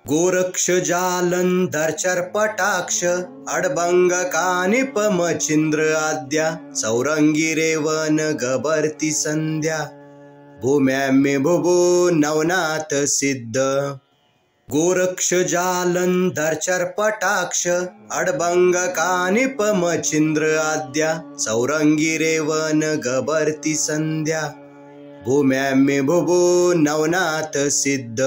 Goraksh Jalandhar चर्पटाक्ष अडबंग कानिपमचिंद्र Adya Chaurangi Revan गबर्ती Sandhya भूम्याम्य भुभो Navnath Siddh Goraksh Jalandhar चर्पटाक्ष अडबंग कानिपमचिंद्र Adya Chaurangi Revan गबर्ती Sandhya भूम्याम्य भुभो Navnath Siddh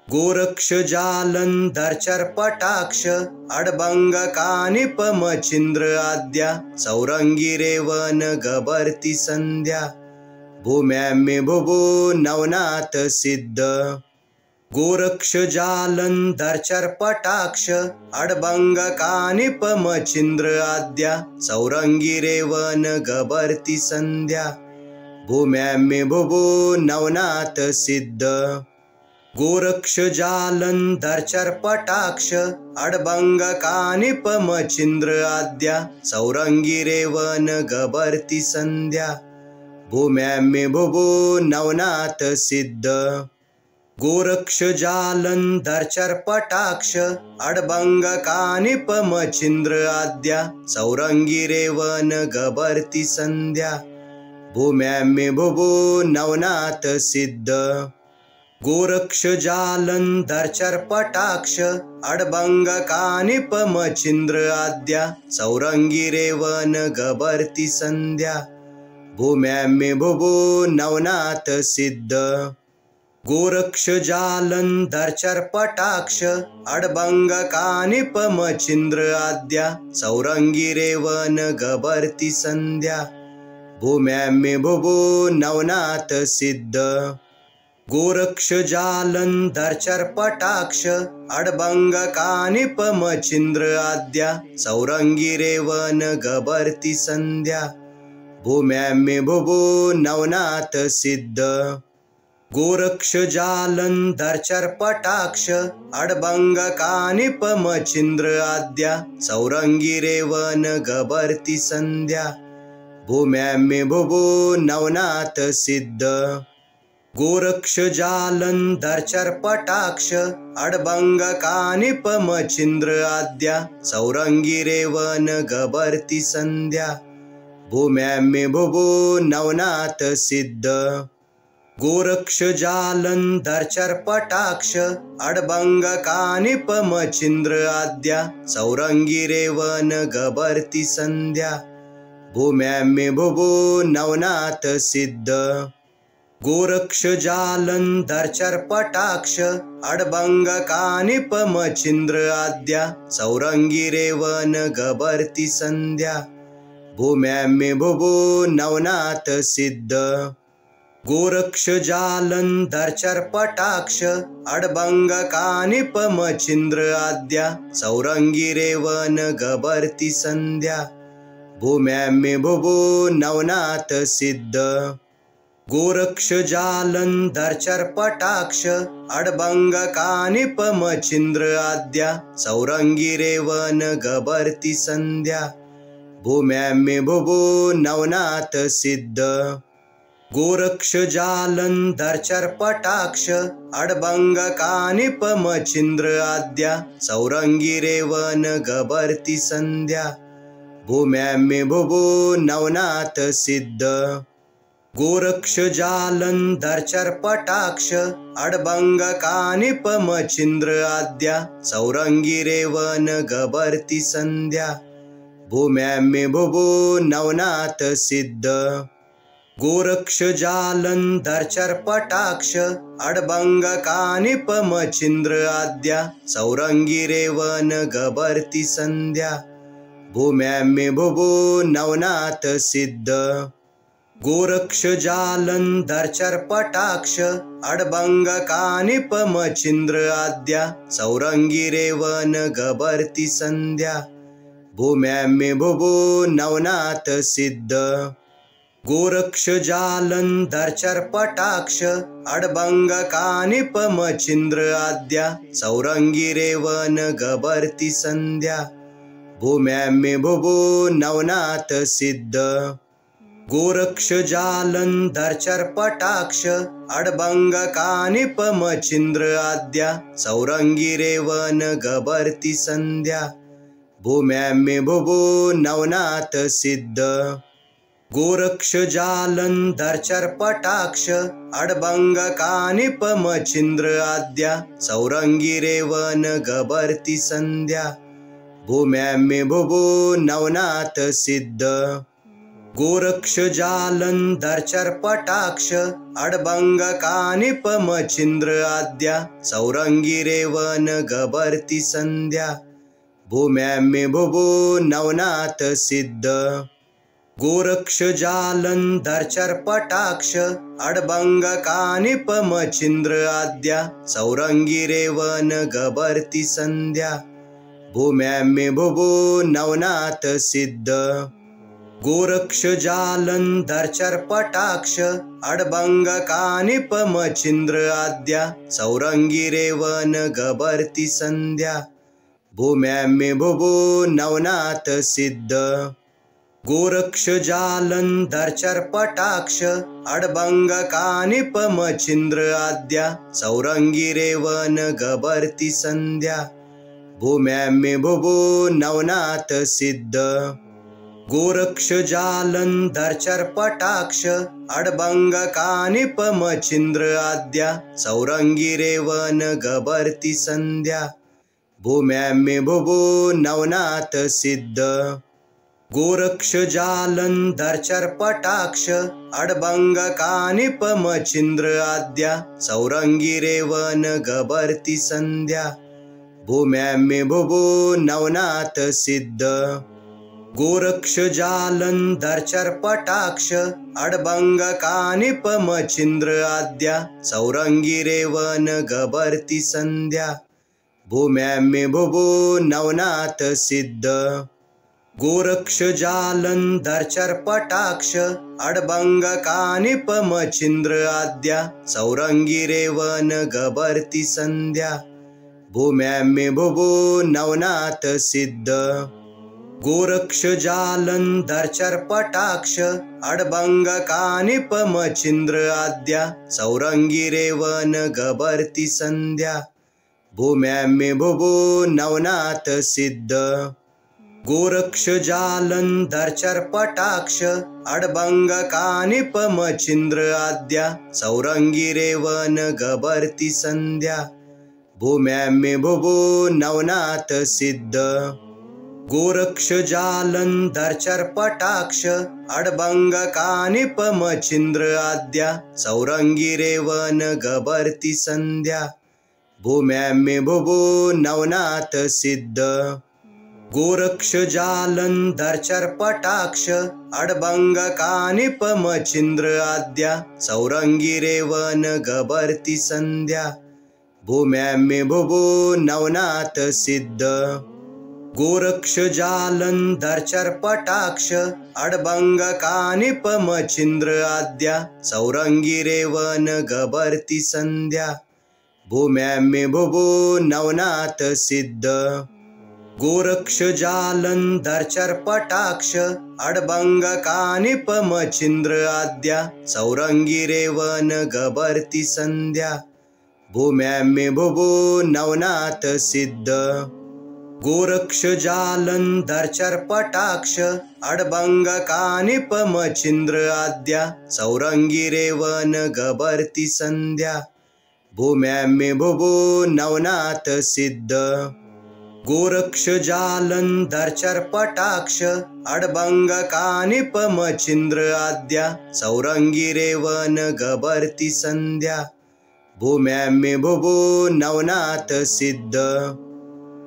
Goraksh Jalandhar चर्पटाक्ष अडबंग कानिपमचिंद्र Adya Chaurangi Revan गबर्ती Sandhya भूम्याम्य भुभो Navnath Siddh Goraksh Jalandhar चर्पटाक्ष अडबंग कानिपमचिंद्र Adya Chaurangi Revan गबर्ती Sandhya भूम्याम्य भुभो Navnath Siddh Goraksh Jalandhar चर्पटाक्ष अडबंग कानिपमचिंद्र Adya Chaurangi Revan गबर्ती Sandhya भूम्याम्य भुभो Navnath Siddh Goraksh Jalandhar चर्पटाक्ष अडबंग कानिपमचिंद्र Adya Chaurangi Revan गबर्ती Sandhya भूम्याम्य भुभो Navnath Siddh Goraksh Jalandhar चर्पटाक्ष अडबंग कानिपमचिंद्र Adya Chaurangi Revan गबर्ती Sandhya भूम्याम्य भुभो Navnath Siddh Goraksh Jalandhar चर्पटाक्ष अडबंग कानिपमचिंद्र Adya Chaurangi Revan गबर्ती Sandhya भूम्याम्य भुभो Navnath Siddh Goraksh Jalandhar चर्पटाक्ष अडबंग कानिपमचिंद्र Adya Chaurangi Revan गबर्ती Sandhya भूम्याम्य भुभो Navnath Siddh Goraksh Jalandhar चर्पटाक्ष अडबंग कानिपमचिंद्र Adya Chaurangi Revan गबर्ती Sandhya भूम्याम्य भुभो Navnath Siddh Goraksh Jalandhar चर्पटाक्ष अडबंग कानिपमचिंद्र Adya Chaurangi Revan गबर्ती Sandhya भूम्याम्य भुभो Navnath Siddh Goraksh Jalandhar चर्पटाक्ष अडबंग कानिपमचिंद्र Adya Chaurangi Revan गबर्ती Sandhya भूम्याम्य भुभो Navnath Siddh Goraksh Jalandhar चर्पटाक्ष अडबंग कानिपमचिंद्र Adya Chaurangi Revan गबर्ती Sandhya भूम्याम्य भुभो Navnath Siddh Goraksh Jalandhar चर्पटाक्ष अडबंग कानिपमचिंद्र Adya Chaurangi Revan गबर्ती Sandhya भूम्याम्य भुभो Navnath Siddh Goraksh Jalandhar चर्पटाक्ष अडबंग कानिपमचिंद्र Adya Chaurangi Revan गबर्ती Sandhya भूम्याम्य भुभो Navnath Siddh Goraksh Jalandhar चर्पटाक्ष अडबंग कानिपमचिंद्र Adya Chaurangi Revan गबर्ती Sandhya भूम्याम्य भुभो Navnath Siddh Goraksh Jalandhar चर्पटाक्ष अडबंग कानिपमचिंद्र Adya Chaurangi Revan गबर्ती Sandhya भूम्याम्य भुभो Navnath Siddh Goraksh Jalandhar चर्पटाक्ष अडबंग कानिपमचिंद्र Adya Chaurangi Revan गबर्ती Sandhya भूम्याम्य भुभो Navnath Siddh Goraksh Jalandhar चर्पटाक्ष अडबंग कानिपमचिंद्र Adya Chaurangi Revan गबर्ती Sandhya भूम्याम्य भुभो Navnath Siddh Goraksh Jalandhar चर्पटाक्ष अडबंग कानिपमचिंद्र Adya Chaurangi Revan गबर्ती Sandhya भूम्याम्य भुभो Navnath Siddh Goraksh Jalandhar चर्पटाक्ष अडबंग कानिपमचिंद्र Adya Chaurangi Revan गबर्ती Sandhya भूम्याम्य भुभो Navnath Siddh Goraksh Jalandhar चर्पटाक्ष अडबंग कानिपमचिंद्र Adya Chaurangi Revan गबर्ती Sandhya भूम्याम्य भुभो Navnath Siddh Goraksh Jalandhar चर्पटाक्ष अडबंग कानिपमचिंद्र Adya Chaurangi Revan गबर्ती Sandhya भूम्याम्य भुभो Navnath Siddh Goraksh Jalandhar चर्पटाक्ष अडबंग कानिपमचिंद्र Adya Chaurangi Revan गबर्ती Sandhya भूम्याम्य भुभो Navnath Siddh Goraksh Jalandhar चर्पटाक्ष अडबंग कानिपमचिंद्र Adya Chaurangi Revan गबर्ती Sandhya भूम्याम्य भुभो Navnath Siddh Goraksh Jalandhar चर्पटाक्ष अडबंग कानिपमचिंद्र Adya Chaurangi Revan गबर्ती Sandhya भूम्याम्य भुभो Navnath Siddh Goraksh Jalandhar चर्पटाक्ष अडबंग कानिपमचिंद्र Adya Chaurangi Revan गबर्ती Sandhya भूम्याम्य भुभो Navnath Siddh Goraksh Jalandhar चर्पटाक्ष अडबंग कानिपमचिंद्र Adya Chaurangi Revan गबर्ती Sandhya भूम्याम्य भुभो Navnath Siddh Goraksh Jalandhar चर्पटाक्ष अडबंग कानिपमचिंद्र Adya Chaurangi Revan गबर्ती Sandhya भूम्याम्य भुभो Navnath Siddh Goraksh Jalandhar चर्पटाक्ष अडबंग कानिपमचिंद्र Adya Chaurangi Revan गबर्ती Sandhya भूम्याम्य भुभो Navnath Siddh Goraksh Jalandhar चर्पटाक्ष अडबंग कानिपमचिंद्र Adya Chaurangi Revan गबर्ती Sandhya भूम्याम्य भुभो Navnath Siddh Goraksh Jalandhar चर्पटाक्ष अडबंग कानिपमचिंद्र Adya Chaurangi Revan गबर्ती Sandhya भूम्याम्य भुभो Navnath Siddh Goraksh Jalandhar चर्पटाक्ष अडबंग कानिपमचिंद्र Adya Chaurangi Revan गबर्ती Sandhya भूम्याम्य भुभो Navnath Siddh Goraksh Jalandhar चर्पटाक्ष अडबंग कानिपमचिंद्र Adya Chaurangi Revan गबर्ती Sandhya भूम्याम्य भुभो Navnath Siddh Goraksh Jalandhar चर्पटाक्ष अडबंग कानिपमचिंद्र Adya Chaurangi Revan गबर्ती Sandhya भूम्याम्य भुभो Navnath Siddh Goraksh Jalandhar चर्पटाक्ष अडबंग कानिपमचिंद्र Adya Chaurangi Revan गबर्ती Sandhya भूम्याम्य भुभो Navnath Siddh Goraksh Jalandhar चर्पटाक्ष अडबंग कानिपमचिंद्र Adya Chaurangi Revan गबर्ती Sandhya भूम्याम्य भुभो Navnath Siddh Goraksh Jalandhar चर्पटाक्ष अडबंग कानिपमचिंद्र Adya Chaurangi Revan गबर्ती Sandhya भूम्याम्य भुभो Navnath Siddh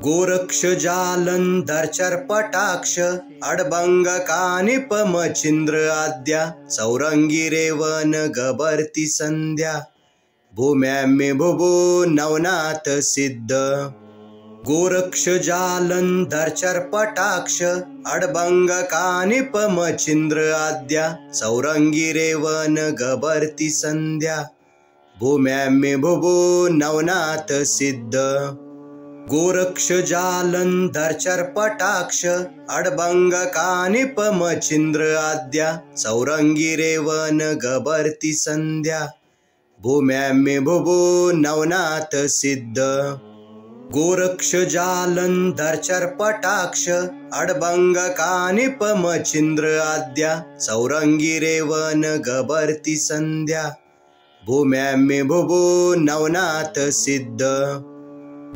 Goraksh Jalandhar चर्पटाक्ष अडबंग कानिपमचिंद्र Adya Chaurangi Revan गबर्ती Sandhya भूम्याम्य भुभो Navnath Siddh Goraksh Jalandhar चर्पटाक्ष अडबंग कानिपमचिंद्र Adya Chaurangi Revan गबर्ती Sandhya भूम्याम्य भुभो Navnath Siddh Goraksh Jalandhar चर्पटाक्ष अडबंग कानिप Machhindra Adya Chaurangi Revan गबर्ती Sandhya भूम्याम्य भुभु Navnath Siddh Goraksh Jalandhar चर्पटाक्ष अडबंग कानिप Machhindra Adya Chaurangi Revan गबर्ती Sandhya भूम्याम्य भुभु Navnath Siddh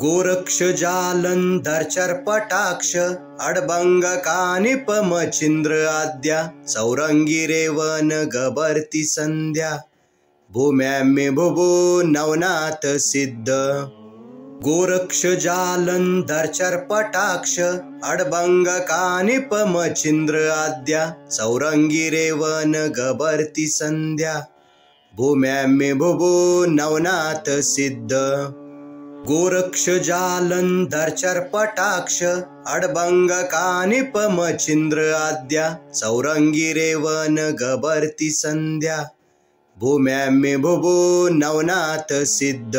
Goraksh Jalandhar चर्पटाक्ष अडबंग कानिप Machhindra Adya Chaurangi Revan गबर्ती Sandhya भूम्याम्य भुभु Navnath Siddh Goraksh Jalandhar चर्पटाक्ष अडबंग कानिप Machhindra Adya Chaurangi Revan गबर्ती Sandhya भूम्याम्य भुभु Navnath Siddh Goraksh Jalandhar चर्पटाक्ष अडबंग कानिप Machhindra Adya Chaurangi Revan गबर्ती Sandhya भूम्याम्य भुभु Navnath Siddh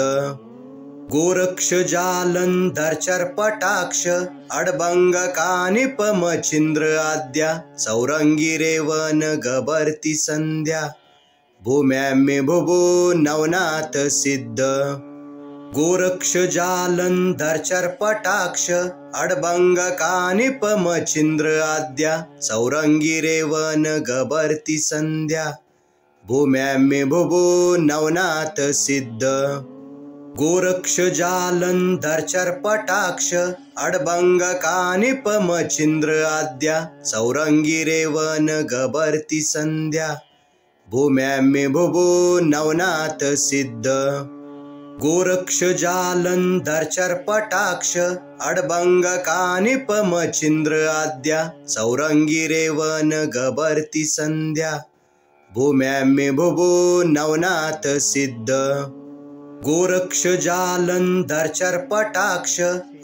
Goraksh Jalandhar चर्पटाक्ष अडबंग कानिप Machhindra Adya Chaurangi Revan गबर्ती Sandhya भूम्याम्य भुभु Navnath Siddh Goraksh Jalandhar चर्पटाक्ष अडबंग कानिप Machhindra Adya Chaurangi Revan गबर्ती Sandhya भूम्याम्य भुभु Navnath Siddh Goraksh Jalandhar चर्पटाक्ष अडबंग कानिप Machhindra Adya Chaurangi Revan गबर्ती Sandhya भूम्याम्य भुभु Navnath Siddh Goraksh Jalandhar चर्पटाक्ष अडबंग कानिप Machhindra Adya Chaurangi Revan गबर्ती Sandhya भूम्याम्य भुभु Navnath Siddh Goraksh Jalandhar चर्पटाक्ष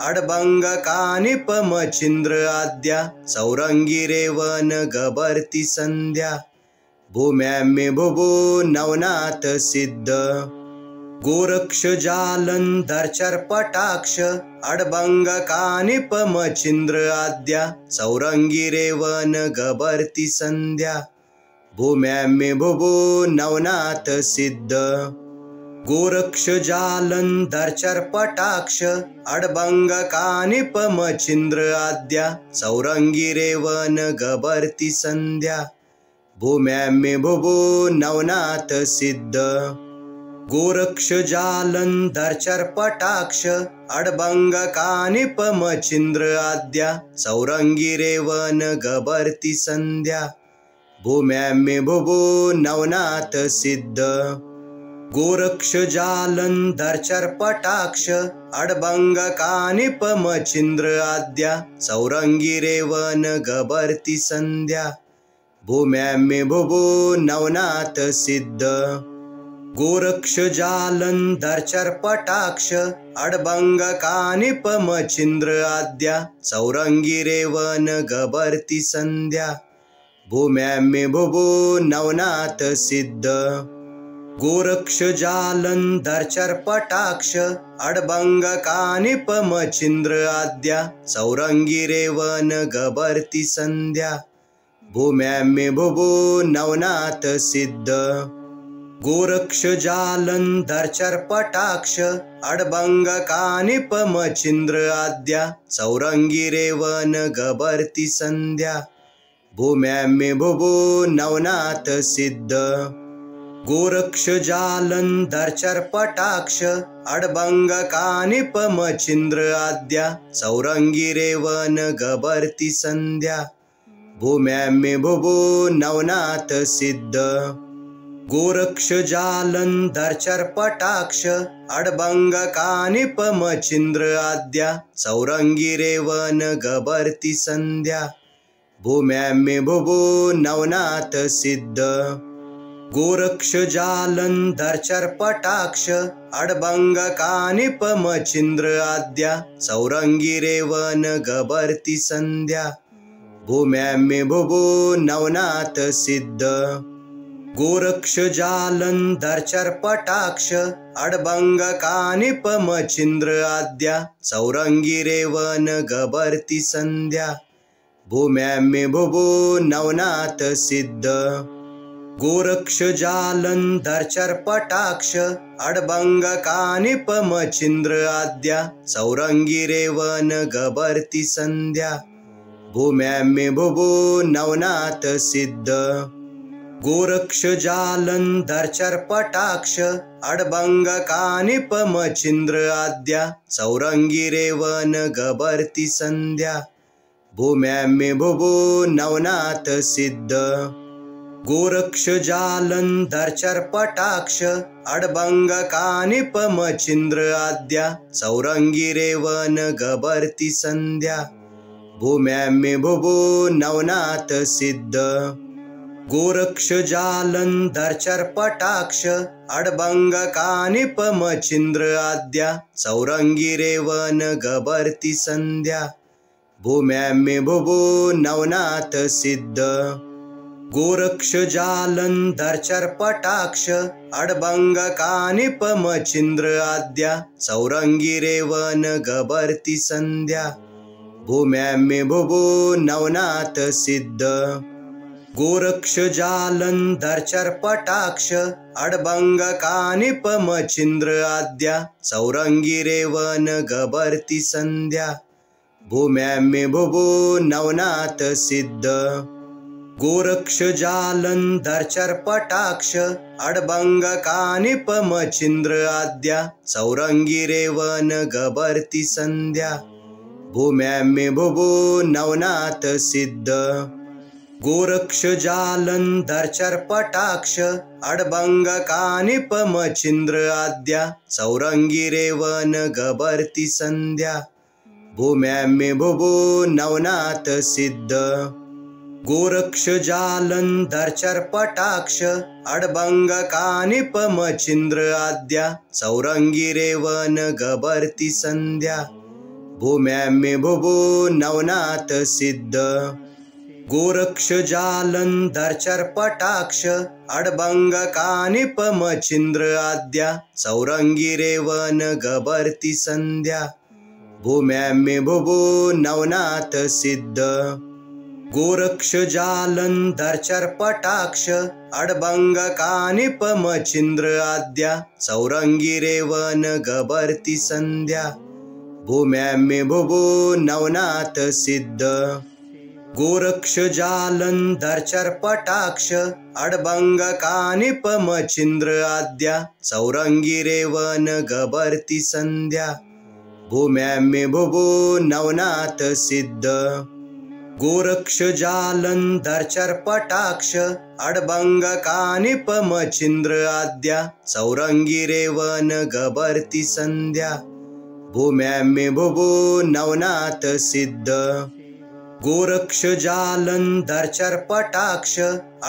अडबंग कानिप Machhindra Adya Chaurangi Revan गबर्ती Sandhya भूम्याम्य भुभु Navnath Siddh Goraksh Jalandhar चर्पटाक्ष अडबंग कानिप Machhindra Adya Chaurangi Revan गबर्ती Sandhya भूम्याम्य भुभु Navnath Siddh Goraksh Jalandhar चर्पटाक्ष अडबंग कानिप Machhindra Adya Chaurangi Revan गबर्ती Sandhya भूम्याम्य भुभु Navnath Siddh Goraksh Jalandhar चर्पटाक्ष अडबंग कानिप Machhindra Adya Chaurangi Revan गबर्ती Sandhya भूम्याम्य भुभु Navnath Siddh Goraksh Jalandhar चर्पटाक्ष अडबंग कानिप Machhindra Adya Chaurangi Revan गबर्ती Sandhya भूम्याम्य भुभु Navnath Siddh Goraksh Jalandhar चर्पटाक्ष अडबंग कानिप Machhindra Adya Chaurangi Revan गबर्ती Sandhya भूम्याम्य भुभु Navnath Siddh Goraksh Jalandhar चर्पटाक्ष अडबंग कानिप Machhindra Adya Chaurangi Revan गबर्ती Sandhya भूम्याम्य भुभु Navnath Siddh Goraksh Jalandhar चर्पटाक्ष अडबंग कानिप Machhindra Adya Chaurangi Revan गबर्ती Sandhya भूम्याम्य भुभु Navnath Siddh Goraksh Jalandhar चर्पटाक्ष अडबंग कानिप Machhindra Adya Chaurangi Revan गबर्ती Sandhya भूम्याम्य भुभु Navnath Siddh Goraksh Jalandhar चर्पटाक्ष अडबंग कानिप Machhindra Adya Chaurangi Revan गबर्ती Sandhya भूम्याम्य भुभु Navnath Siddh Goraksh Jalandhar चर्पटाक्ष अडबंग कानिप Machhindra Adya Chaurangi Revan गबर्ती Sandhya भूम्याम्य भुभु Navnath Siddh Goraksh Jalandhar चर्पटाक्ष अडभंग कानिपमचिंद्र Adya चौरंगिरेवन गबर्ति Sandhya भूम्याम्ये भुभो Navnath Siddh Goraksh Jalandhar चर्पटाक्ष अडभंग कानिपमचिंद्र Adya चौरंगिरेवन गबर्ति Sandhya भूम्याम्ये भुभो Navnath Siddh Goraksh Jalandhar चर्पटाक्ष अडभंग कानिपमचिंद्र Adya चौरंगिरेवन गबर्ति Sandhya भूम्याम्ये भुभो Navnath Siddh Goraksh Jalandhar चर्पटाक्ष अडभंग कानिपमचिंद्र Adya चौरंगिरेवन गबर्ति Sandhya भूम्याम्ये भुभो Navnath Siddh Goraksh Jalandhar चर्पटाक्ष अडभंग कानिपमचिंद्र Adya चौरंगिरेवन गबर्ति Sandhya भूम्याम्ये भुभो Navnath Siddh Goraksh Jalandhar चर्पटाक्ष अडभंग कानिपमचिंद्र Adya चौरंगिरेवन गबर्ति Sandhya भूम्याम्ये भुभो Navnath Siddh Goraksh Jalandhar चर्पटाक्ष अडभंग कानिपमचिंद्र Adya चौरंगिरेवन गबर्ति Sandhya भूम्याम्ये भुभो Navnath Siddh Goraksh Jalandhar चर्पटाक्ष अडभंग कानिपमचिंद्र Adya चौरंगिरेवन गबर्ति Sandhya भूम्याम्ये भुभो Navnath Siddh Goraksh Jalandhar चर्पटाक्ष अडभंग कानिपमचिंद्र Adya चौरंगिरेवन गबर्ति Sandhya भूम्याम्ये भुभो Navnath Siddh Goraksh Jalandhar चर्पटाक्ष अडभंग कानिपमचिंद्र Adya चौरंगिरेवन गबर्ति Sandhya भूम्याम्ये भुभो Navnath Siddh Goraksh Jalandhar चर्पटाक्ष अडभंग कानिपमचिंद्र Adya चौरंगिरेवन गबर्ति Sandhya भूम्याम्ये भुभो Navnath Siddh Goraksh Jalandhar चर्पटाक्ष अडभंग कानिपमचिंद्र Adya चौरंगिरेवन गबर्ति Sandhya भूम्याम्ये भुभो Navnath Siddh Goraksh Jalandhar चर्पटाक्ष अडभंग कानिपमचिंद्र Adya चौरंगिरेवन गबर्ति Sandhya भूम्याम्ये भुभो Navnath Siddh Goraksh Jalandhar चर्पटाक्ष अडभंग कानिपमचिंद्र Adya चौरंगिरेवन गबर्ति Sandhya भूम्याम्ये भुभो Navnath Siddh Goraksh Jalandhar चर्पटाक्ष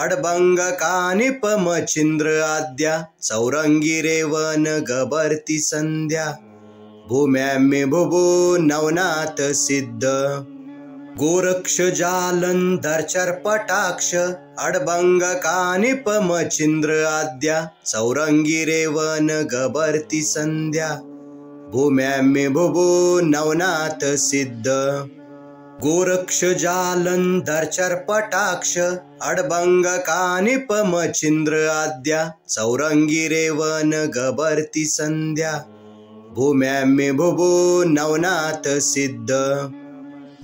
अडभंग कानिपमचिंद्र Adya चौरंगिरेवन गबर्ति Sandhya भूम्याम्ये भुभो Navnath Siddh Goraksh Jalandhar चर्पटाक्ष अडभंग कानिपमचिंद्र Adya चौरंगिरेवन गबर्ति Sandhya भूम्याम्ये भुभो Navnath Siddh Goraksh Jalandhar चर्पटाक्ष अडभंग कानिपमचिंद्र Adya चौरंगिरेवन गबर्ति Sandhya भूम्याम्ये भुभो Navnath Siddh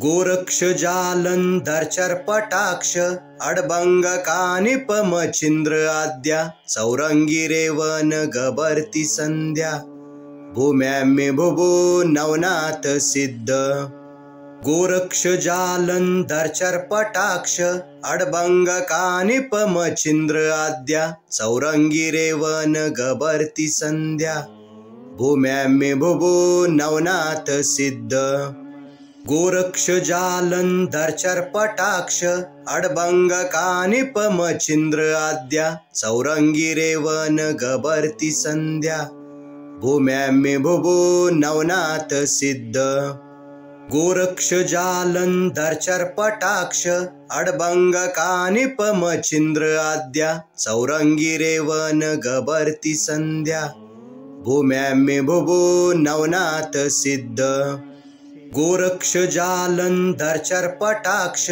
Goraksh Jalandhar चर्पटाक्ष अडभंग कानिपमचिंद्र Adya चौरंगिरेवन गबर्ति Sandhya भूम्याम्ये भुभो Navnath Siddh Goraksh Jalandhar चर्पटाक्ष अडभंग कानिपमचिंद्र Adya चौरंगिरेवन गबर्ति Sandhya भूम्याम्ये भुभो Navnath Siddh Goraksh Jalandhar चर्पटाक्ष अडभंग कानिपमचिंद्र Adya चौरंगिरेवन गबर्ति Sandhya भूम्याम्ये भुभो Navnath Siddh Goraksh Jalandhar चर्पटाक्ष अडभंग कानिपमचिंद्र Adya चौरंगिरेवन गबर्ति Sandhya भूम्याम्ये भुवो Navnath Siddh Goraksh Jalandhar चर्पटाक्ष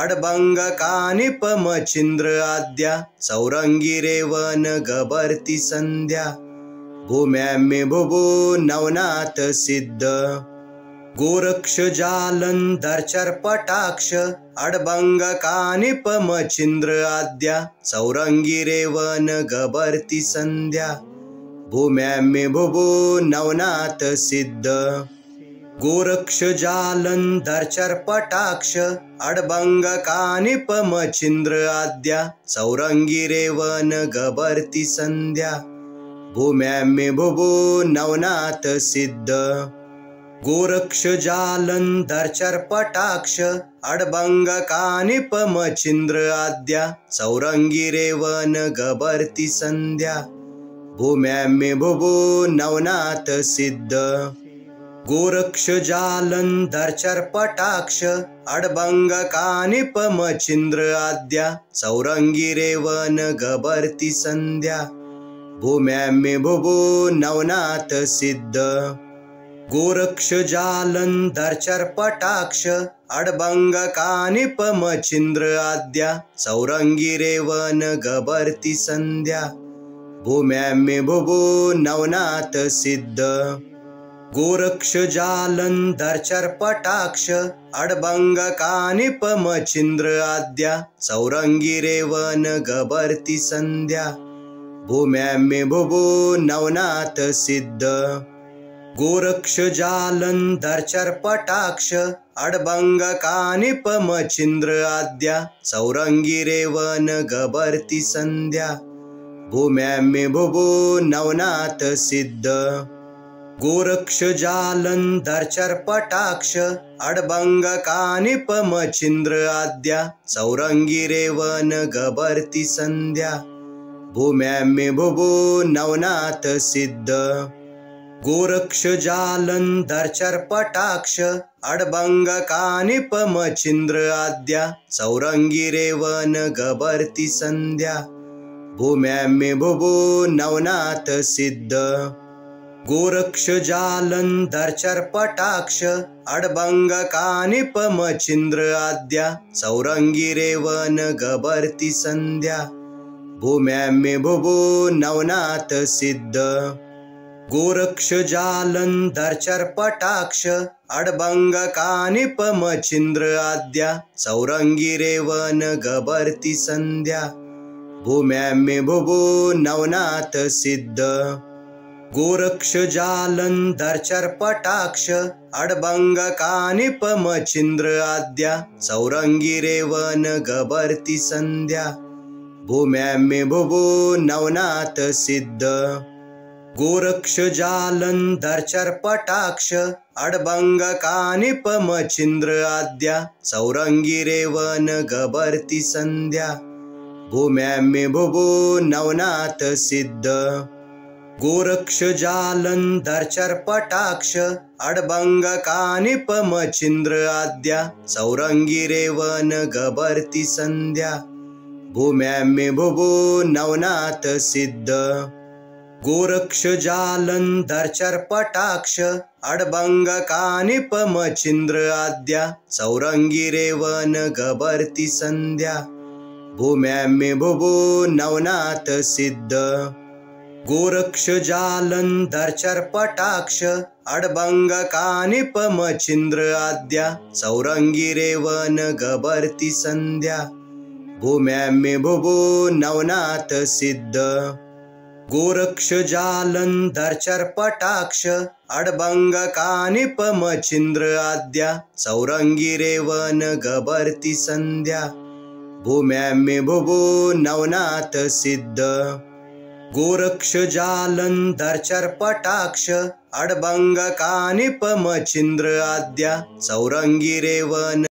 अडभंग कानिप Machhindra Adya Chaurangi Revan गभर्ती Sandhya भूम्याम्ये भुवो Navnath Siddh Goraksh Jalandhar चर्पटाक्ष अडभंग कानिप Machhindra Adya Chaurangi Revan गभर्ती Sandhya भूम्याम्ये भुवो Navnath Siddh Goraksh Jalandhar चर्पटाक्ष अडभंग कानिप Machhindra Adya Chaurangi Revan गभर्ती Sandhya भूम्याम्ये भुवो Navnath Siddh Goraksh Jalandhar चर्पटाक्ष अडभंग कानिप Machhindra Adya Chaurangi Revan गभर्ती Sandhya भूम्याम्ये भुवो Navnath Siddh Goraksh Jalandhar चर्पटाक्ष अडभंग कानिप Machhindra Adya Chaurangi Revan गभर्ती Sandhya भूम्याम्ये भुवो Navnath Siddh Goraksh Jalandhar चर्पटाक्ष अडभंग कानिप Machhindra Adya Chaurangi Revan गभर्ती Sandhya भूम्याम्ये भुवो Navnath Siddh Goraksh Jalandhar चर्पटाक्ष अडभंग कानिप Machhindra Adya Chaurangi Revan गभर्ती Sandhya भूम्याम्ये भुवो Navnath Siddh Goraksh Jalandhar चर्पटाक्ष अडभंग कानिप Machhindra Adya Chaurangi Revan गभर्ती Sandhya भूम्याम्ये भुवो Navnath Siddh Goraksh Jalandhar चर्पटाक्ष अडभंग कानिप Machhindra Adya Chaurangi Revan गभर्ती Sandhya भूम्याम्ये भुवो Navnath Siddh Goraksh Jalandhar चर्पटाक्ष अडभंग कानिप Machhindra Adya Chaurangi Revan गभर्ती Sandhya भूम्याम्ये भुवो Navnath Siddh Goraksh Jalandhar चर्पटाक्ष अडभंग कानिप Machhindra Adya Chaurangi Revan गभर्ती Sandhya भूम्याम्ये भुवो Navnath Siddh Goraksh Jalandhar चर्पटाक्ष अडभंग कानिप Machhindra Adya Chaurangi Revan गभर्ती Sandhya भूम्याम्ये भुवो Navnath Siddh Goraksh Jalandhar चर्पटाक्ष अडभंग कानिप Machhindra Adya Chaurangi Revan गभर्ती Sandhya भूम्याम्ये भुवो Navnath Siddh Goraksh Jalandhar चर्पटाक्ष अडभंग कानिप Machhindra Adya Chaurangi Revan गभर्ती Sandhya भूम्याम्ये भुवो Navnath Siddh Goraksh Jalandhar चर्पटाक्ष अडभंग कानिप Machhindra Adya Chaurangi Revan गभर्ती Sandhya भूम्याम्ये भुवो Navnath Siddh Goraksh Jalandhar चर्पटाक्ष अडभंग कानिप Machhindra Adya Chaurangi Revan गभर्ती Sandhya भूम्याम्ये भुवो Navnath Siddh Goraksh Jalandhar चर्पटाक्ष अडभंग कानिप Machhindra Adya Chaurangi Revan गभर्ती Sandhya भूम्याम्ये भुवो Navnath Siddh Goraksh Jalandhar चर्पटाक्ष अडभंग कानिप Machhindra Adya Chaurangi Revan गभर्ती Sandhya भूम्याम्ये भुवो Navnath Siddh Goraksh Jalandhar चर्पटाक्ष अडभंग कानिप Machhindra Adya Chaurangi Revan